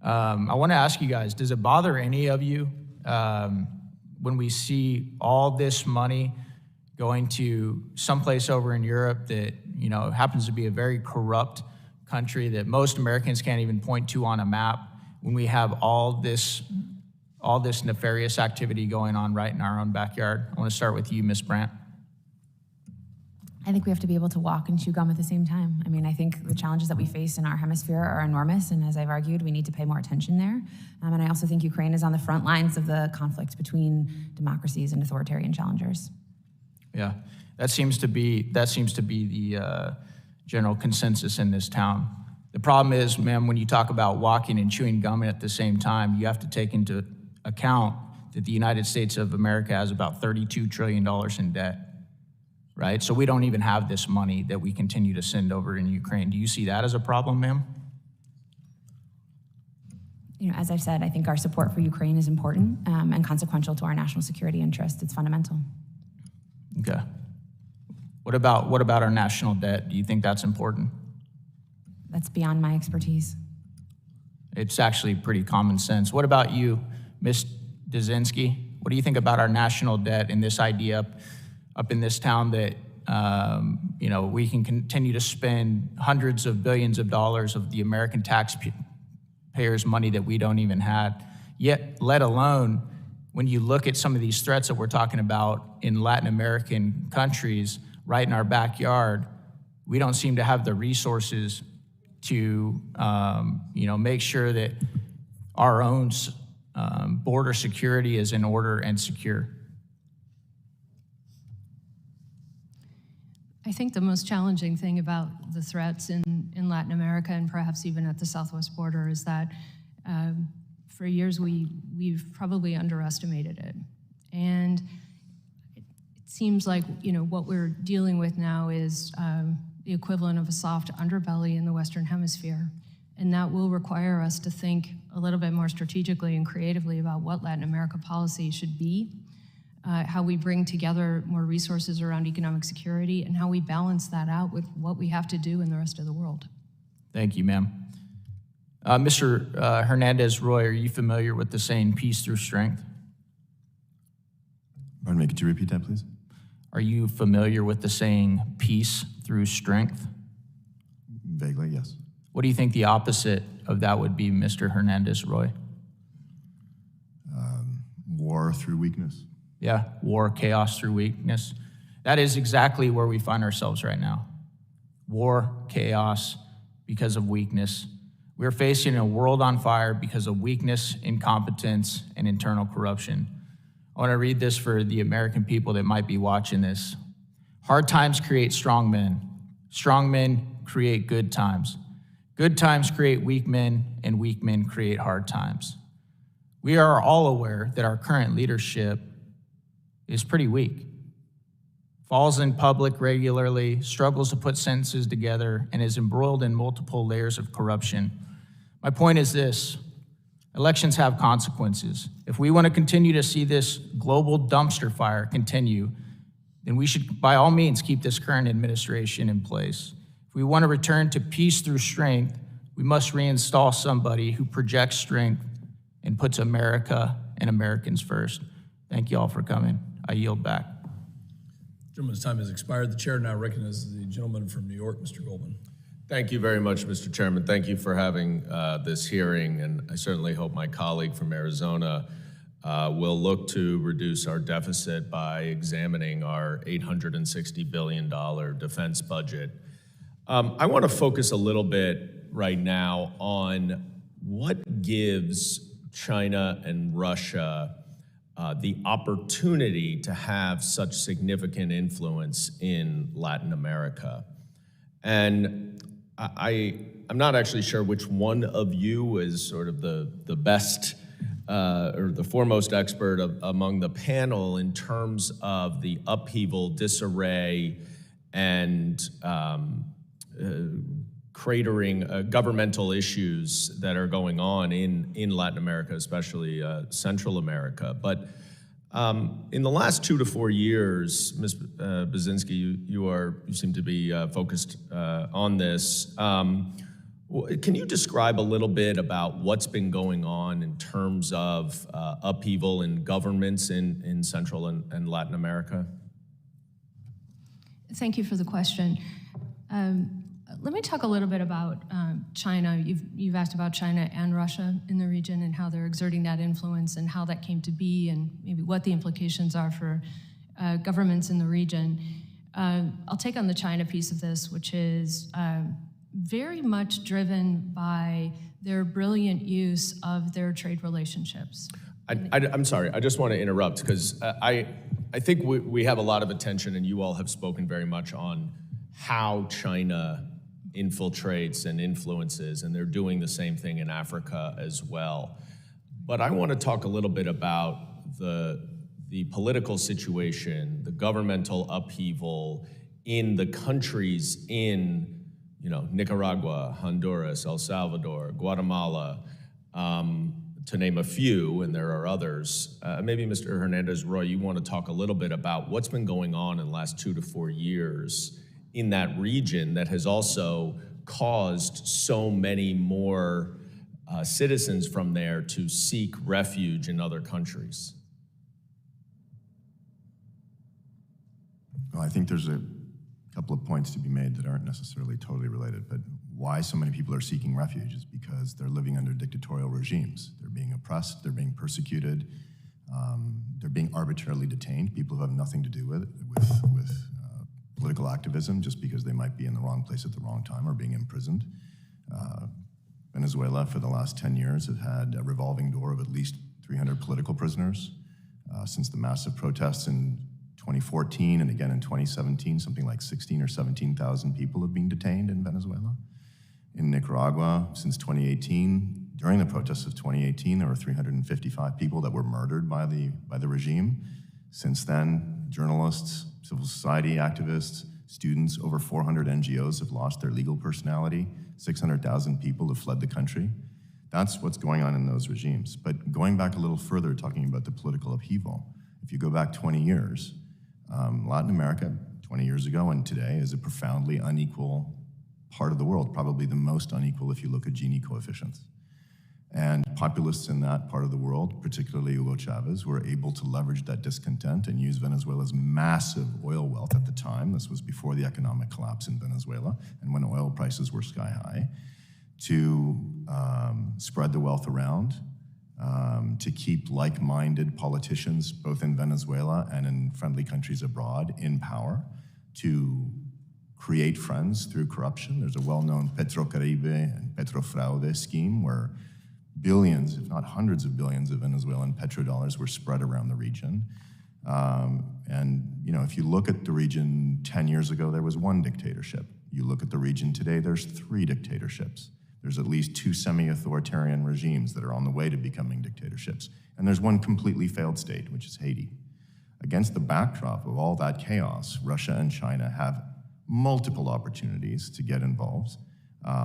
I want to ask you guys, does it bother any of you when we see all this money going to someplace over in Europe that, you know, happens to be a very corrupt country that most Americans can't even point to on a map, when we have all this nefarious activity going on right in our own backyard? I want to start with you, Ms. Brandt. I think we have to be able to walk and chew gum at the same time. I mean, I think the challenges that we face in our hemisphere are enormous, and as I've argued, we need to pay more attention there. And I also think Ukraine is on the front lines of the conflict between democracies and authoritarian challengers. Yeah, that seems to be the general consensus in this town. The problem is, ma'am, when you talk about walking and chewing gum at the same time, you have to take into account that the United States of America has about $32 trillion in debt, right? So we don't even have this money that we continue to send over in Ukraine. Do you see that as a problem, ma'am? You know, as I've said, I think our support for Ukraine is important and consequential to our national security interests. It's fundamental. Okay. What about our national debt? Do you think that's important? That's beyond my expertise. It's actually pretty common sense. What about you, Ms. Dzinski? What do you think about our national debt and this idea up in this town that you know, we can continue to spend hundreds of billions of dollars of the American taxpayers' money that we don't even have, yet let alone when you look at some of these threats that we're talking about in Latin American countries right in our backyard, we don't seem to have the resources to you know, make sure that our own border security is in order and secure. I think the most challenging thing about the threats in Latin America and perhaps even at the southwest border is that for years we've probably underestimated it. And it seems like, you know, what we're dealing with now is the equivalent of a soft underbelly in the Western Hemisphere. And that will require us to think a little bit more strategically and creatively about what Latin America policy should be, how we bring together more resources around economic security, and how we balance that out with what we have to do in the rest of the world. Thank you, ma'am. Mr. Hernandez-Roy, are you familiar with the saying, peace through strength? Pardon me, could you repeat that, please? Are you familiar with the saying, peace through strength? Vaguely, yes. What do you think the opposite of that would be, Mr. Hernandez-Roy? War through weakness. Yeah, war, chaos through weakness. That is exactly where we find ourselves right now. War, chaos, because of weakness. We're facing a world on fire because of weakness, incompetence, and internal corruption. I want to read this for the American people that might be watching this. Hard times create strong men. Strong men create good times. Good times create weak men, and weak men create hard times. We are all aware that our current leadership is pretty weak. Falls in public regularly, struggles to put sentences together, and is embroiled in multiple layers of corruption. My point is this: elections have consequences. If we want to continue to see this global dumpster fire continue, then we should, by all means, keep this current administration in place. If we want to return to peace through strength, we must reinstall somebody who projects strength and puts America and Americans first. Thank you all for coming. I yield back. Gentleman's time has expired. The chair now recognizes the gentleman from New York, Mr. Goldman. Thank you very much, Mr. Chairman. Thank you for having this hearing, and I certainly hope my colleague from Arizona will look to reduce our deficit by examining our $860 billion defense budget. I want to focus a little bit right now on what gives China and Russia the opportunity to have such significant influence in Latin America. And I'm not actually sure which one of you is sort of the best or the foremost expert among the panel in terms of the upheaval, disarray, and cratering governmental issues that are going on in Latin America, especially Central America. But in the last 2 to 4 years, Ms. Baczynski, you seem to be focused on this. Can you describe a little bit about what's been going on in terms of upheaval in governments in Central and Latin America? Thank you for the question. Let me talk a little bit about China. You've asked about China and Russia in the region and how they're exerting that influence and how that came to be and maybe what the implications are for governments in the region. I'll take on the China piece of this, which is very much driven by their brilliant use of their trade relationships. I'm sorry, I just want to interrupt because I think we have a lot of attention, and you all have spoken very much on how China infiltrates and influences, and they're doing the same thing in Africa as well. But I want to talk a little bit about the political situation, the governmental upheaval in the countries in Nicaragua, Honduras, El Salvador, Guatemala, to name a few, and there are others. Maybe Mr. Hernandez-Roy, you want to talk a little bit about what's been going on in the last 2 to 4 years in that region that has also caused so many more citizens from there to seek refuge in other countries. Well, I think there's a couple of points to be made that aren't necessarily totally related, but why so many people are seeking refuge is because they're living under dictatorial regimes. They're being oppressed, they're being persecuted, they're being arbitrarily detained. People who have nothing to do with political activism just because they might be in the wrong place at the wrong time or being imprisoned. Venezuela, for the last 10 years, has had a revolving door of at least 300 political prisoners. Since the massive protests in 2014 and again in 2017, something like 16 or 17,000 people have been detained in Venezuela. In Nicaragua, since 2018, during the protests of 2018, there were 355 people that were murdered by the regime. Since then, journalists, civil society activists, students. Over 400 NGOs have lost their legal personality. 600,000 people have fled the country. That's what's going on in those regimes. But going back a little further, talking about the political upheaval, if you go back 20 years, Latin America, 20 years ago and today, is a profoundly unequal part of the world, probably the most unequal if you look at Gini coefficients. And populists in that part of the world, particularly Hugo Chavez, were able to leverage that discontent and use Venezuela's massive oil wealth at the time. This was before the economic collapse in Venezuela and when oil prices were sky high, to spread the wealth around, to keep like-minded politicians, both in Venezuela and in friendly countries abroad, in power, to create friends through corruption. There's a well-known Petrocaribe and Petrofraude scheme where billions, if not hundreds of billions of Venezuelan petrodollars were spread around the region. And if you look at the region 10 years ago, there was one dictatorship. You look at the region today, there's 3 dictatorships. There's at least 2 semi-authoritarian regimes that are on the way to becoming dictatorships. And there's one completely failed state, which is Haiti. Against the backdrop of all that chaos, Russia and China have multiple opportunities to get involved.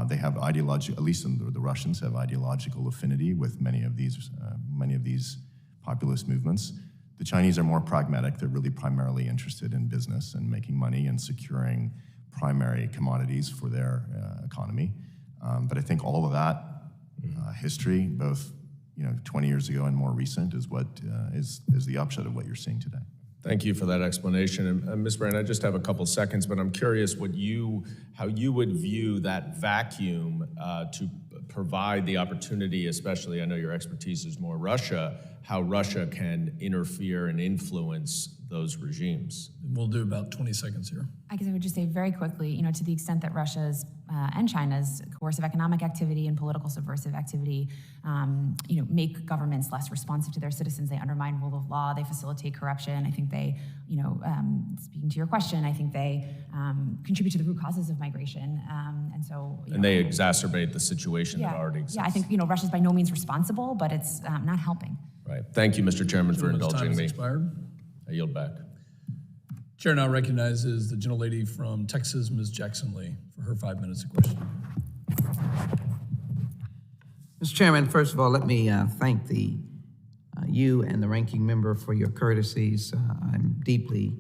They have at least the Russians have ideological affinity with many of these populist movements. The Chinese are more pragmatic. They're really primarily interested in business and making money and securing primary commodities for their economy. But I think all of that history, both 20 years ago and more recent, is what is the upshot of what you're seeing today. Thank you for that explanation. And Ms. Brand, I just have a couple seconds, but I'm curious how you would view that vacuum to provide the opportunity, especially, I know your expertise is more Russia, how Russia can interfere and influence those regimes. We'll do about 20 seconds here. I guess I would just say very quickly, to the extent that Russia's and China's coercive economic activity and political subversive activity, make governments less responsive to their citizens. They undermine rule of law. They facilitate corruption. I think they, speaking to your question, I think they contribute to the root causes of migration. And so, and they exacerbate the situation that already exists. Yeah, I think Russia's by no means responsible, but it's not helping. Right. Thank you, Mr. Chairman, for Gentleman's time indulging has me. expired. I yield back. Chair now recognizes the gentlelady from Texas, Ms. Jackson Lee, for her 5 minutes of questioning. Mr. Chairman, first of all, let me thank you and the ranking member for your courtesies. I'm deeply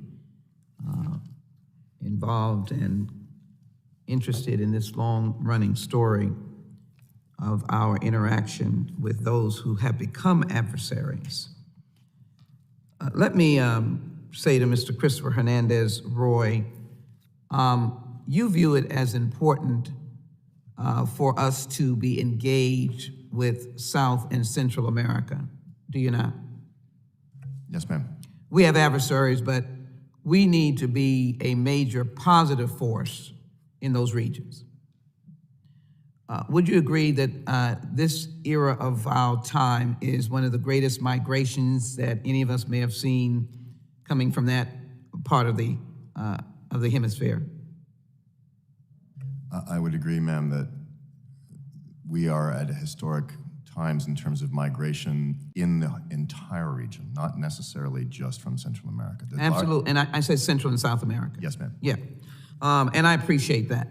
involved and interested in this long-running story of our interaction with those who have become adversaries. Let me say to Mr. Christopher Hernandez Roy, you view it as important for us to be engaged with South and Central America, do you not? Yes, ma'am. We have adversaries, but we need to be a major positive force in those regions. Would you agree that this era of our time is one of the greatest migrations that any of us may have seen coming from that part of the hemisphere? I would agree, ma'am, that we are at historic times in terms of migration in the entire region, not necessarily just from Central America. Absolutely, and I said Central and South America. Yes, ma'am. Yeah, and I appreciate that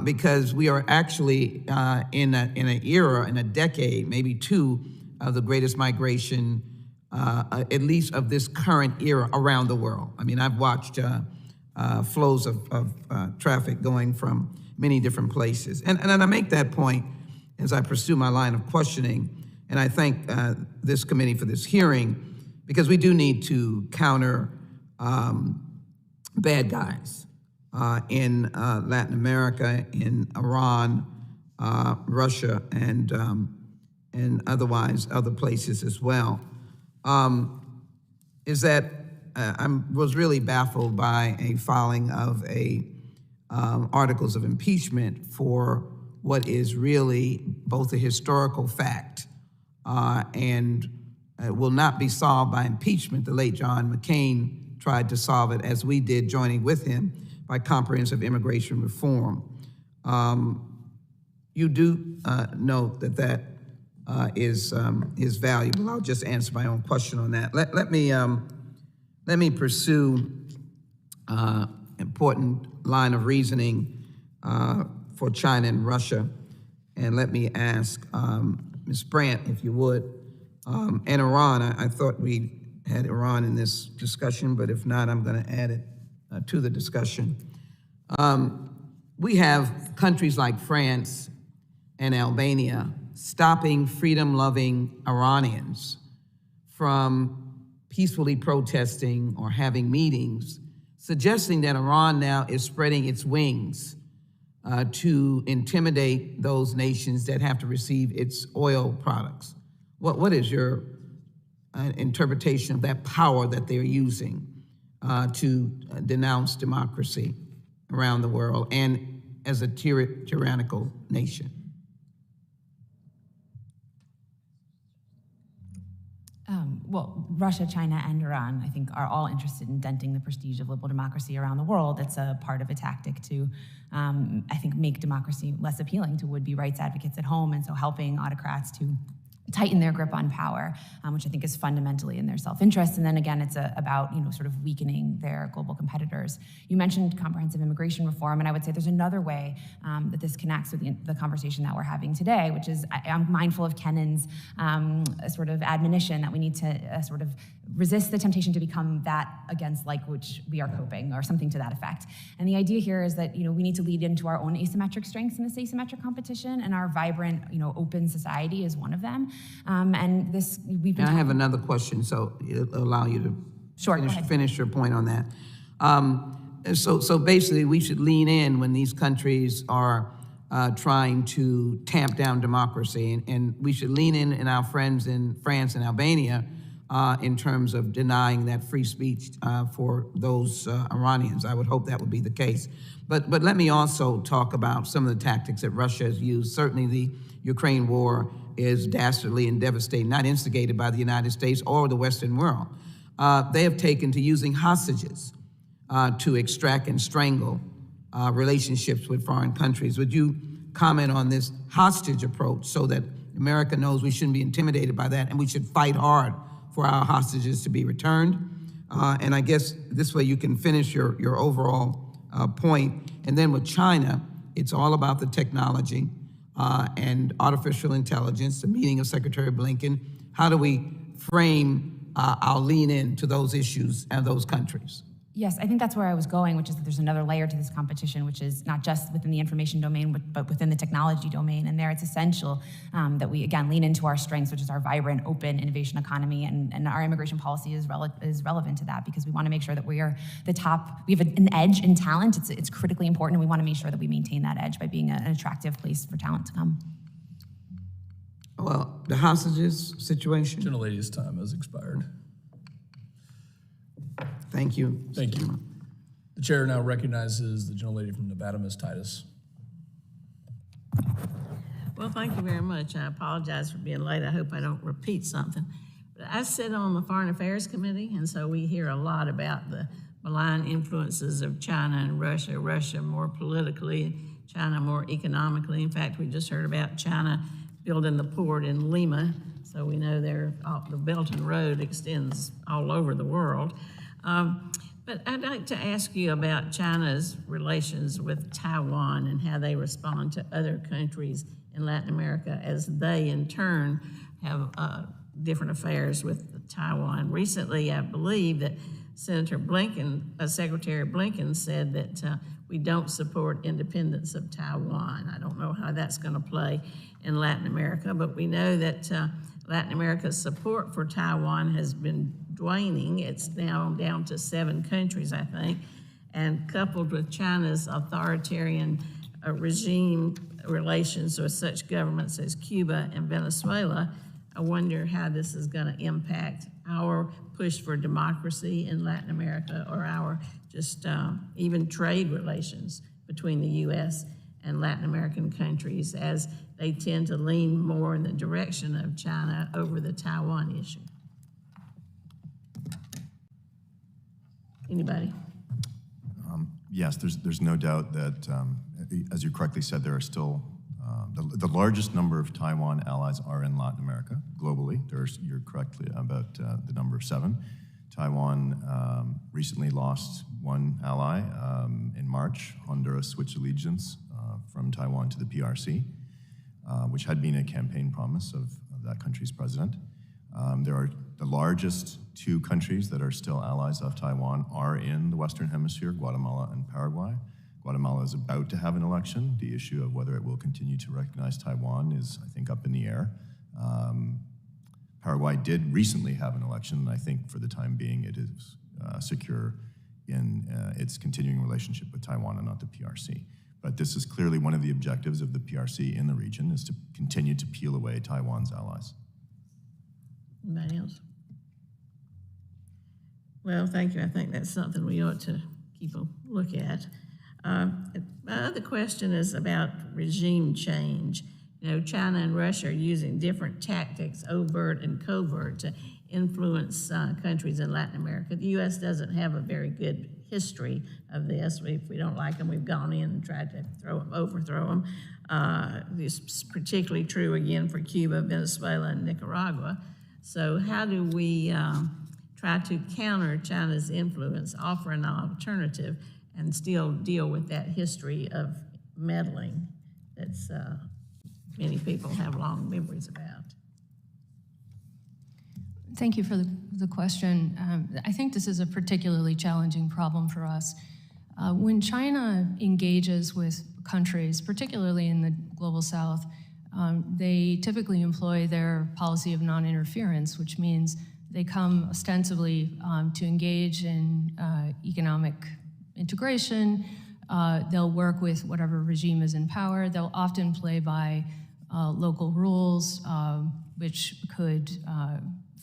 because we are actually in an era, in a decade, maybe 2, of the greatest migration, at least of this current era around the world. I mean, I've watched flows of traffic going from many different places. And I make that point as I pursue my line of questioning, and I thank this committee for this hearing, because we do need to counter bad guys in Latin America, in Iran, Russia, and otherwise other places as well. Is that I was really baffled by a filing of articles of impeachment for what is really both a historical fact and will not be solved by impeachment. The late John McCain tried to solve it, as we did, joining with him, by comprehensive immigration reform. You do note that is valuable. I'll just answer my own question on that. Let me pursue important line of reasoning for China and Russia. And let me ask Ms. Brandt, if you would, and Iran. I thought we had Iran in this discussion, but if not, I'm going to add it to the discussion. We have countries like France and Albania stopping freedom-loving Iranians from peacefully protesting or having meetings, suggesting that Iran now is spreading its wings to intimidate those nations that have to receive its oil products. What is your interpretation of that power that they're using to denounce democracy around the world and as a tyrannical nation? Well, Russia, China, and Iran, I think, are all interested in denting the prestige of liberal democracy around the world. It's a part of a tactic to, I think, make democracy less appealing to would-be rights advocates at home, and so helping autocrats to tighten their grip on power, which I think is fundamentally in their self-interest. And then again, it's about sort of weakening their global competitors. You mentioned comprehensive immigration reform, and I would say there's another way that this connects with the conversation that we're having today, which is I'm mindful of Kennan's sort of admonition that we need to sort of resist the temptation to become that against like which we are coping, or something to that effect. And the idea here is that we need to lead into our own asymmetric strengths in this asymmetric competition, and our vibrant, open society is one of them. And this we've been. And I have another question, so it'll allow you to finish your point on that. So basically, we should lean in when these countries are trying to tamp down democracy, and we should lean in our friends in France and Albania in terms of denying that free speech for those Iranians. I would hope that would be the case. But let me also talk about some of the tactics that Russia has used. Certainly the Ukraine war is dastardly and devastating, not instigated by the United States or the Western world. They have taken to using hostages to extract and strangle relationships with foreign countries. Would you comment on this hostage approach so that America knows we shouldn't be intimidated by that and we should fight hard for our hostages to be returned? And I guess this way you can finish your overall point. And then with China, it's all about the technology and artificial intelligence, the meeting of Secretary Blinken. How do we frame our lean in to those issues and those countries? Yes, I think that's where I was going, which is that there's another layer to this competition, which is not just within the information domain, but within the technology domain. And there it's essential that we, again, lean into our strengths, which is our vibrant, open innovation economy. And our immigration policy is relevant to that, because we want to make sure that we are the top. We have an edge in talent. It's critically important, and we want to make sure that we maintain that edge by being an attractive place for talent to come. Well, the hostages situation. Gentlelady's time has expired. Thank you. Thank you. The chair now recognizes the gentlelady from Nevada, Ms. Titus. Well, thank you very much. I apologize for being late. I hope I don't repeat something. But I sit on the Foreign Affairs Committee, and so we hear a lot about the malign influences of China and Russia, Russia more politically, China more economically. In fact, we just heard about China building the port in Lima, so we know the Belt and Road extends all over the world. But I'd like to ask you about China's relations with Taiwan and how they respond to other countries in Latin America as they, in turn, have different affairs with Taiwan. Recently, I believe that Secretary Blinken said that we don't support independence of Taiwan. I don't know how that's going to play in Latin America, but we know that Latin America's support for Taiwan has been waning. It's now down to 7 countries, I think, and coupled with China's authoritarian regime relations with such governments as Cuba and Venezuela, I wonder how this is going to impact our push for democracy in Latin America, or our just even trade relations between the U.S. and Latin American countries, as they tend to lean more in the direction of China over the Taiwan issue. Anybody? Yes, there's no doubt that, as you correctly said, there are still the largest number of Taiwan allies are in Latin America globally. You're correctly about the number 7. Taiwan recently lost one ally in March. Honduras switched allegiance from Taiwan to the PRC, which had been a campaign promise of that country's president. There are the largest two countries that are still allies of Taiwan are in the Western Hemisphere, Guatemala and Paraguay. Guatemala is about to have an election. The issue of whether it will continue to recognize Taiwan is, I think, up in the air. Paraguay did recently have an election, and I think for the time being it is secure in its continuing relationship with Taiwan and not the PRC. But this is clearly one of the objectives of the PRC in the region, is to continue to peel away Taiwan's allies. Anybody else? Well, thank you. I think that's something we ought to keep a look at. My other question is about regime change. You know, China and Russia are using different tactics, overt and covert, to influence countries in Latin America. The U.S. doesn't have a very good history of this. If we don't like them, we've gone in and tried to overthrow them. This is particularly true, again, for Cuba, Venezuela, and Nicaragua. So how do we try to counter China's influence, offer an alternative, and still deal with that history of meddling that's many people have long memories about? Thank you for the question. I think this is a particularly challenging problem for us. When China engages with countries, particularly in the global south, they typically employ their policy of non-interference, which means they come ostensibly to engage in economic integration. They'll work with whatever regime is in power. They'll often play by local rules, which could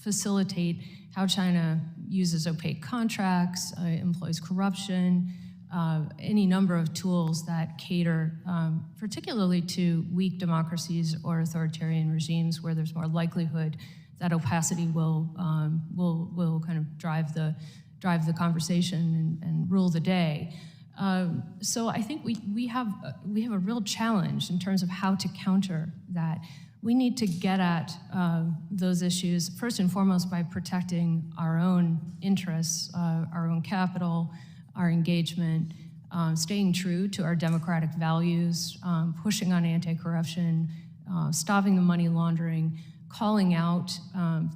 facilitate how China uses opaque contracts, employs corruption, any number of tools that cater particularly to weak democracies or authoritarian regimes where there's more likelihood that opacity will kind of drive the conversation and rule the day. So I think we have a real challenge in terms of how to counter that. We need to get at those issues first and foremost by protecting our own interests, our own capital, our engagement, staying true to our democratic values, pushing on anti-corruption, stopping the money laundering, calling out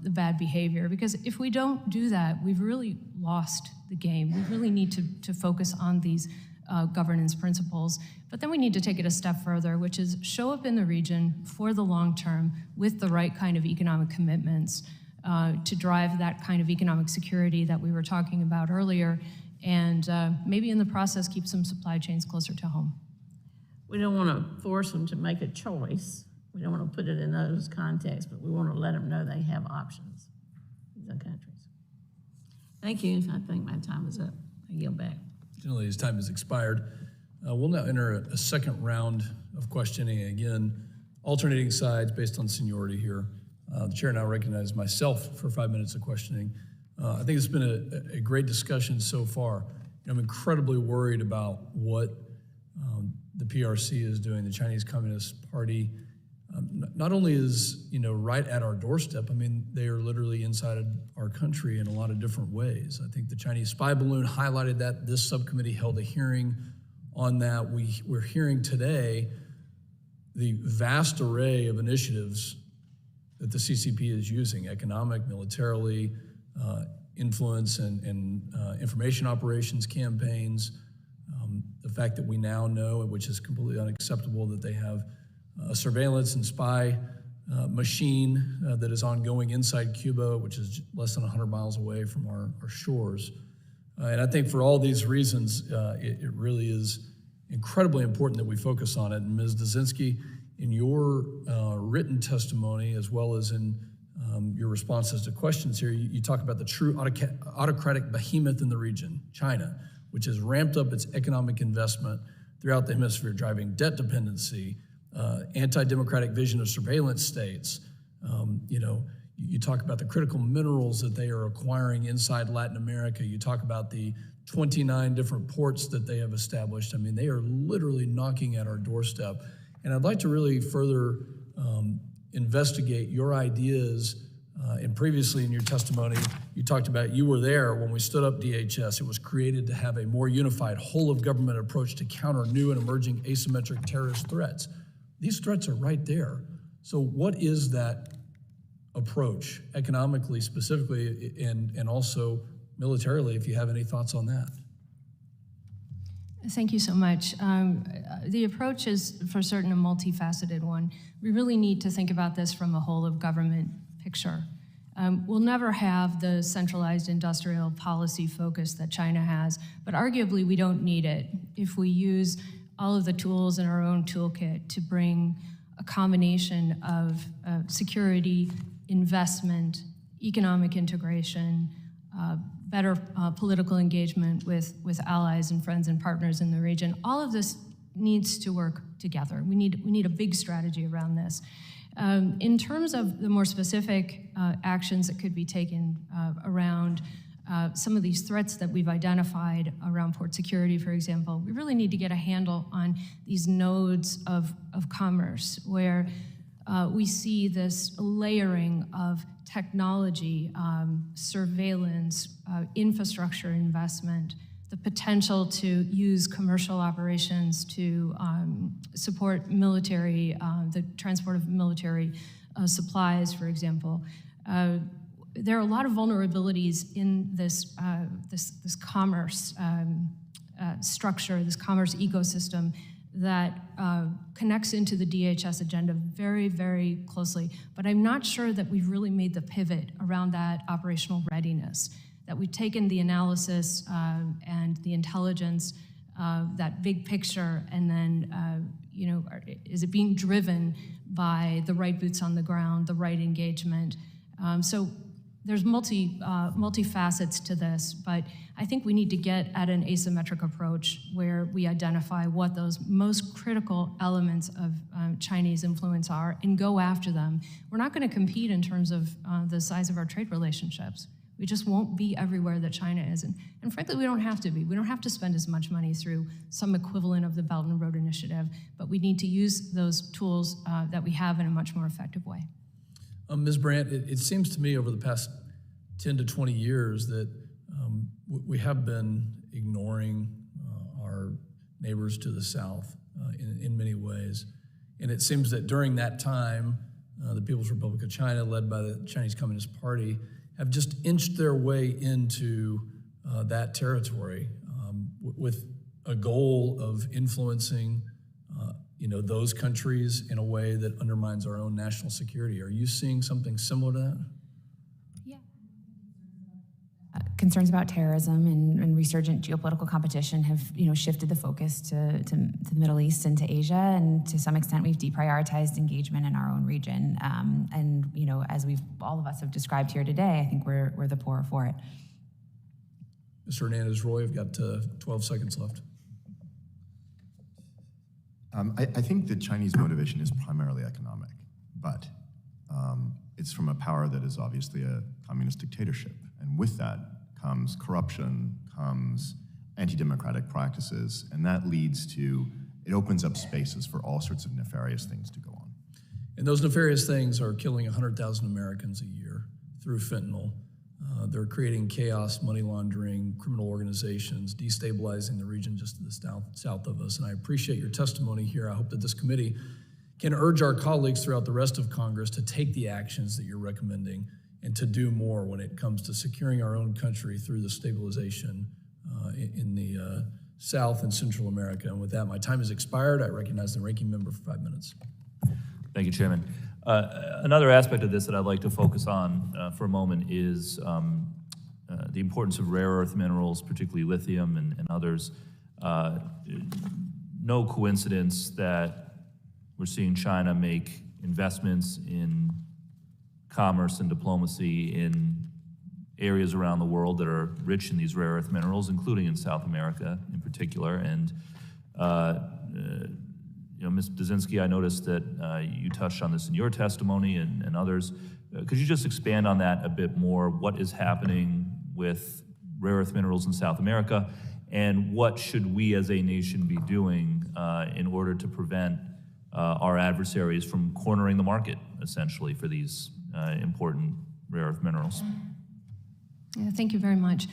the bad behavior. Because if we don't do that, we've really lost the game. We really need to focus on these governance principles. But then we need to take it a step further, which is show up in the region for the long term with the right kind of economic commitments to drive that kind of economic security that we were talking about earlier, and maybe in the process keep some supply chains closer to home. We don't want to force them to make a choice. We don't want to put it in those contexts, but we want to let them know they have options, these other countries. Thank you. I think my time is up. I yield back. Generally, his time has expired. We'll now enter a second round of questioning. Again, alternating sides based on seniority here. The chair now recognizes myself for 5 minutes of questioning. I think it's been a great discussion so far. I'm incredibly worried about what the PRC is doing, the Chinese Communist Party. Not only is, right at our doorstep, I mean, they are literally inside our country in a lot of different ways. I think the Chinese spy balloon highlighted that. This subcommittee held a hearing on that. We're hearing today the vast array of initiatives that the CCP is using, economic, militarily, influence and information operations campaigns. The fact that we now know, which is completely unacceptable, that they have a surveillance and spy machine that is ongoing inside Cuba, which is less than 100 miles away from our shores. And I think for all these reasons, it really is incredibly important that we focus on it. And Ms. Dzinski, in your written testimony, as well as in your responses to questions here, you talk about the true autocratic behemoth in the region, China, which has ramped up its economic investment throughout the hemisphere, driving debt dependency, anti-democratic vision of surveillance states. You talk about the critical minerals that they are acquiring inside Latin America. You talk about the 29 different ports that they have established. I mean, they are literally knocking at our doorstep. And I'd like to really further investigate your ideas And previously in your testimony, you talked about you were there when we stood up DHS. It was created to have a more unified whole-of-government approach to counter new and emerging asymmetric terrorist threats. These threats are right there. So what is that approach, economically, specifically, and also militarily, if you have any thoughts on that? Thank you so much. The approach is, for certain, a multifaceted one. We really need to think about this from a whole-of-government picture. We'll never have the centralized industrial policy focus that China has, but arguably we don't need it if we use all of the tools in our own toolkit to bring a combination of security, investment, economic integration, better political engagement with allies and friends and partners in the region. All of this needs to work together. We need a big strategy around this. In terms of the more specific actions that could be taken around some of these threats that we've identified around port security, for example, we really need to get a handle on these nodes of commerce where we see this layering of technology, surveillance, infrastructure investment, the potential to use commercial operations to support military, the transport of military supplies, for example. There are a lot of vulnerabilities in this commerce structure, this commerce ecosystem that connects into the DHS agenda very, very closely. But I'm not sure that we've really made the pivot around that operational readiness, that we've taken the analysis and the intelligence, that big picture, and then, is it being driven by the right boots on the ground, the right engagement? So there's multi-facets to this, but I think we need to get at an asymmetric approach where we identify what those most critical elements of Chinese influence are and go after them. We're not going to compete in terms of the size of our trade relationships. We just won't be everywhere that China is. And frankly, we don't have to be. We don't have to spend as much money through some equivalent of the Belt and Road Initiative, but we need to use those tools that we have in a much more effective way. Ms. Brandt, it seems to me over the past 10 to 20 years that we have been ignoring our neighbors to the south in many ways. And it seems that during that time, the People's Republic of China, led by the Chinese Communist Party, have just inched their way into that territory with a goal of influencing those countries in a way that undermines our own national security. Are you seeing something similar to that? Yeah. Concerns about terrorism and resurgent geopolitical competition have, shifted the focus to the Middle East and to Asia, and to some extent we've deprioritized engagement in our own region. As all of us have described here today, I think we're the poorer for it. Mr. Hernandez-Roy, I've got 12 seconds left. I think the Chinese motivation is primarily economic, but it's from a power that is obviously a communist dictatorship. And with that comes corruption, comes anti-democratic practices, and that leads to, it opens up spaces for all sorts of nefarious things to go on. And those nefarious things are killing 100,000 Americans a year through fentanyl. They're creating chaos, money laundering, criminal organizations, destabilizing the region just to the south of us. And I appreciate your testimony here. I hope that this committee can urge our colleagues throughout the rest of Congress to take the actions that you're recommending and to do more when it comes to securing our own country through the stabilization in the South and Central America. And with that, my time has expired. I recognize the ranking member for 5 minutes. Thank you, Chairman. Another aspect of this that I'd like to focus on for a moment is the importance of rare earth minerals, particularly lithium and others. No coincidence that we're seeing China make investments in commerce and diplomacy in areas around the world that are rich in these rare earth minerals, including in South America in particular. And Ms. Dzinski, I noticed that you touched on this in your testimony and others. Could you just expand on that a bit more? What is happening with rare earth minerals in South America, and what should we as a nation be doing in order to prevent our adversaries from cornering the market, essentially, for these important rare earth minerals. Yeah, thank you very much.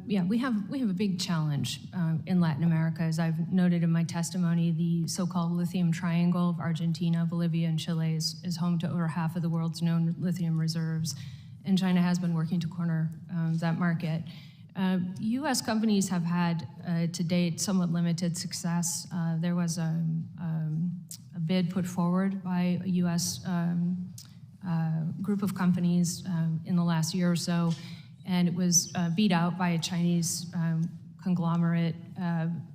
Yeah, we have a big challenge in Latin America. As I've noted in my testimony, the so-called lithium triangle of Argentina, Bolivia, and Chile is home to over half of the world's known lithium reserves, and China has been working to corner that market. U.S. companies have had, to date, somewhat limited success. There was a bid put forward by a U.S. Group of companies in the last year or so, and it was beat out by a Chinese conglomerate,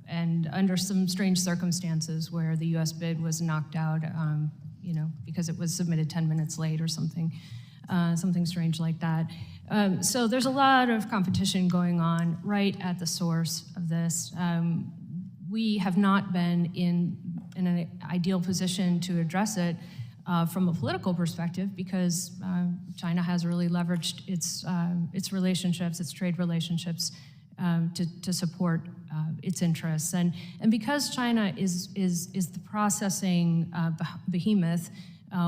and under some strange circumstances where the U.S. bid was knocked out, because it was submitted 10 minutes late or something strange like that. So there's a lot of competition going on right at the source of this. We have not been in an ideal position to address it from a political perspective, because China has really leveraged its relationships, its trade relationships, to support its interests, and because China is the processing behemoth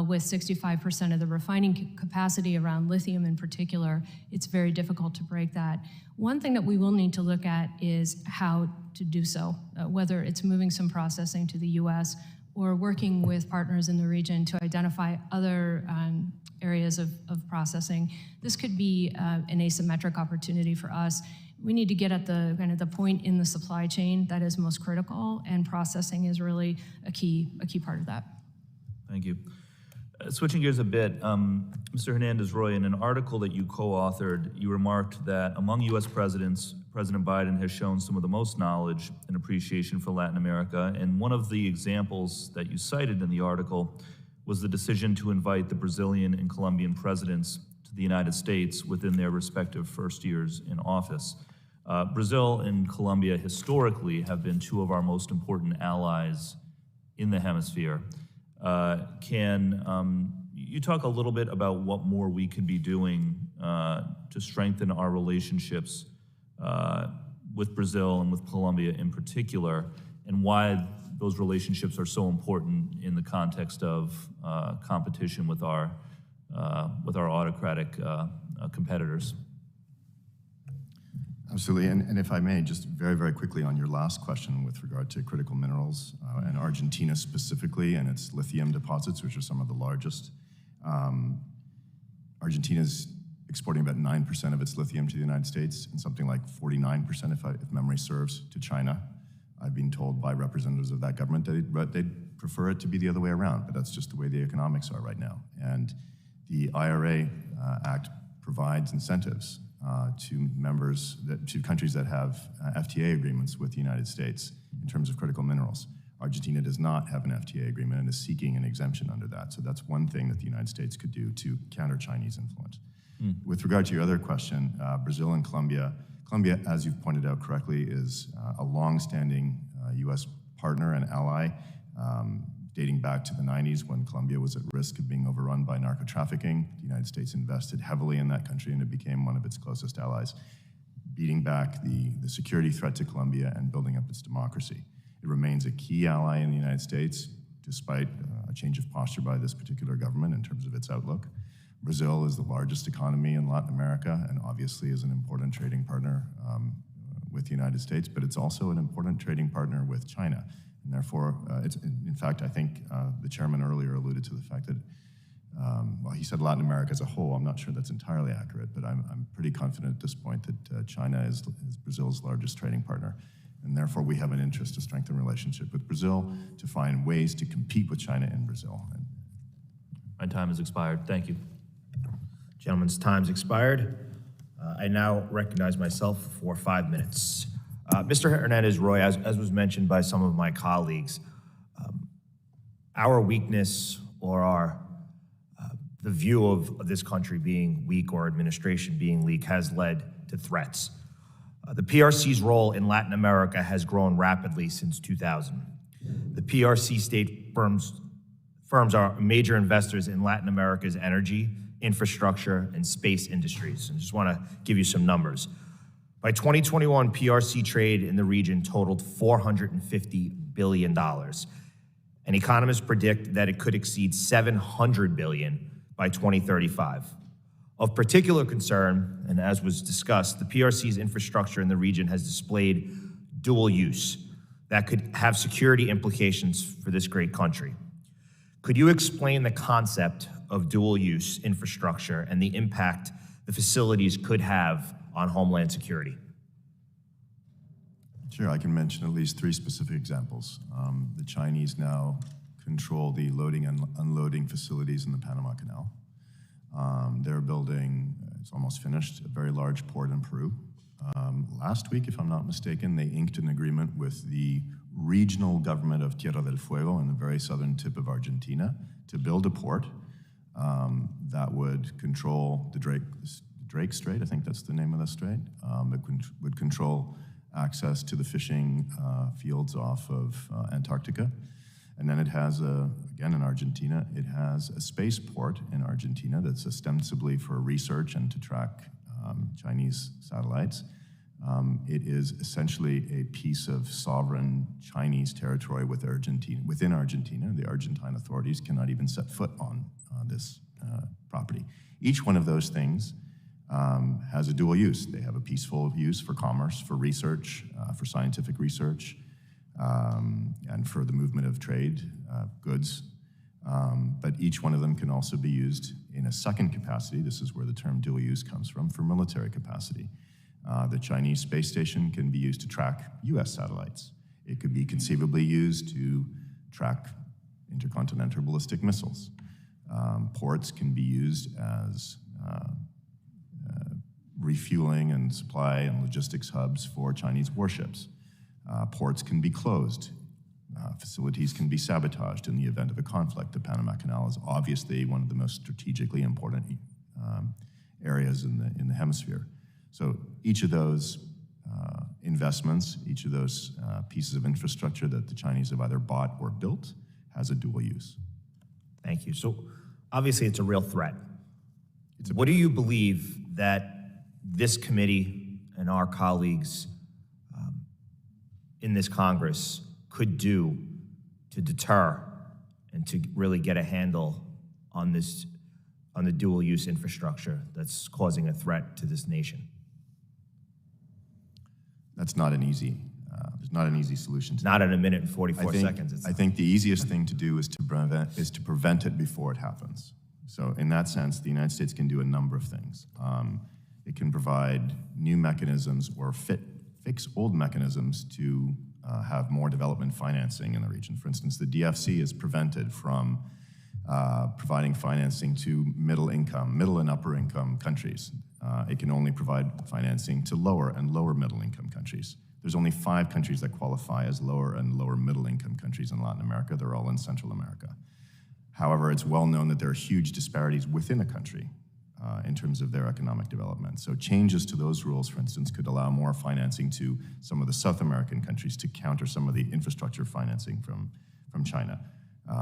with 65% of the refining capacity around lithium in particular, it's very difficult to break that. One thing that we will need to look at is how to do so, whether it's moving some processing to the U.S. or working with partners in the region to identify other areas of processing. This could be an asymmetric opportunity for us. We need to get at the point in the supply chain that is most critical, and processing is really a key part of that. Thank you. Switching gears a bit, Mr. Hernandez-Roy, in an article that you co-authored, you remarked that among U.S. presidents, President Biden has shown some of the most knowledge and appreciation for Latin America, and one of the examples that you cited in the article was the decision to invite the Brazilian and Colombian presidents to the United States within their respective first years in office. Brazil and Colombia historically have been two of our most important allies in the hemisphere. Can you talk a little bit about what more we could be doing to strengthen our relationships with Brazil and with Colombia in particular, and why those relationships are so important in the context of competition with our autocratic competitors? Absolutely, and if I may, just very, very quickly on your last question with regard to critical minerals, and Argentina specifically, and its lithium deposits, which are some of the largest. Argentina's exporting about 9% of its lithium to the United States, and something like 49%, if memory serves, to China. I've been told by representatives of that government that they'd prefer it to be the other way around, but that's just the way the economics are right now. And the IRA Act provides incentives to countries that have FTA agreements with the United States in terms of critical minerals. Argentina does not have an FTA agreement and is seeking an exemption under that. So that's one thing that the United States could do to counter Chinese influence. With regard to your other question, Brazil and Colombia, as you've pointed out correctly, is a long-standing U.S. partner and ally, dating back to the 90s when Colombia was at risk of being overrun by narco-trafficking. The United States invested heavily in that country, and it became one of its closest allies, beating back the security threat to Colombia and building up its democracy. It remains a key ally in the United States, despite a change of posture by this particular government in terms of its outlook. Brazil is the largest economy in Latin America and obviously is an important trading partner with the United States, but it's also an important trading partner with China. And therefore, in fact, I think the chairman earlier alluded to the fact that, well, he said Latin America as a whole. I'm not sure that's entirely accurate, but I'm pretty confident at this point that China is Brazil's largest trading partner. And therefore, we have an interest to strengthen relationship with Brazil, to find ways to compete with China in Brazil. My time has expired. Thank you. Gentlemen's time's expired. I now recognize myself for 5 minutes. Mr. Hernandez-Roy, as was mentioned by some of my colleagues, our weakness or the view of this country being weak or administration being weak has led to threats. The PRC's role in Latin America has grown rapidly since 2000. The PRC state firms are major investors in Latin America's energy, infrastructure, and space industries. I just want to give you some numbers. By 2021, PRC trade in the region totaled $450 billion. And economists predict that it could exceed $700 billion by 2035. Of particular concern, and as was discussed, the PRC's infrastructure in the region has displayed dual use that could have security implications for this great country. Could you explain the concept of dual use infrastructure and the impact the facilities could have on Homeland Security? Sure, I can mention at least 3 specific examples. The Chinese now control the loading and unloading facilities in the Panama Canal. They're building, it's almost finished, a very large port in Peru. Last week, if I'm not mistaken, they inked an agreement with the regional government of Tierra del Fuego in the very southern tip of Argentina to build a port that would control the Drake Strait, I think that's the name of the strait. It would control access to the fishing fields off of Antarctica. And then it has, again in Argentina, it has a spaceport in Argentina that's ostensibly for research and to track Chinese satellites. It is essentially a piece of sovereign Chinese territory within Argentina. The Argentine authorities cannot even set foot on this property. Each one of those things has a dual use. They have a peaceful use for commerce, for research, for scientific research, and for the movement of trade goods. But each one of them can also be used in a second capacity. This is where the term dual use comes from, for military capacity. The Chinese space station can be used to track US satellites. It could be conceivably used to track intercontinental ballistic missiles. Ports can be used as refueling and supply and logistics hubs for Chinese warships. Ports can be closed. Facilities can be sabotaged in the event of a conflict. The Panama Canal is obviously one of the most strategically important areas in the hemisphere. So each of those investments, each of those pieces of infrastructure that the Chinese have either bought or built has a dual use. Thank you. So obviously it's a real threat. What do you believe that this committee and our colleagues in this Congress could do to deter and to really get a handle on the dual use infrastructure that's causing a threat to this nation? That's not an easy, there's not an easy solution to Not in a minute and 44 seconds. I think the easiest thing to do is to prevent it before it happens. So in that sense, the United States can do a number of things. It can provide new mechanisms or fix old mechanisms to have more development financing in the region. For instance, the DFC is prevented from providing financing to middle and upper income countries. It can only provide financing to lower and lower middle income countries. There's only 5 countries that qualify as lower and lower middle income countries in Latin America. They're all in Central America. However, it's well known that there are huge disparities within a country in terms of their economic development. So changes to those rules, for instance, could allow more financing to some of the South American countries to counter some of the infrastructure financing from China.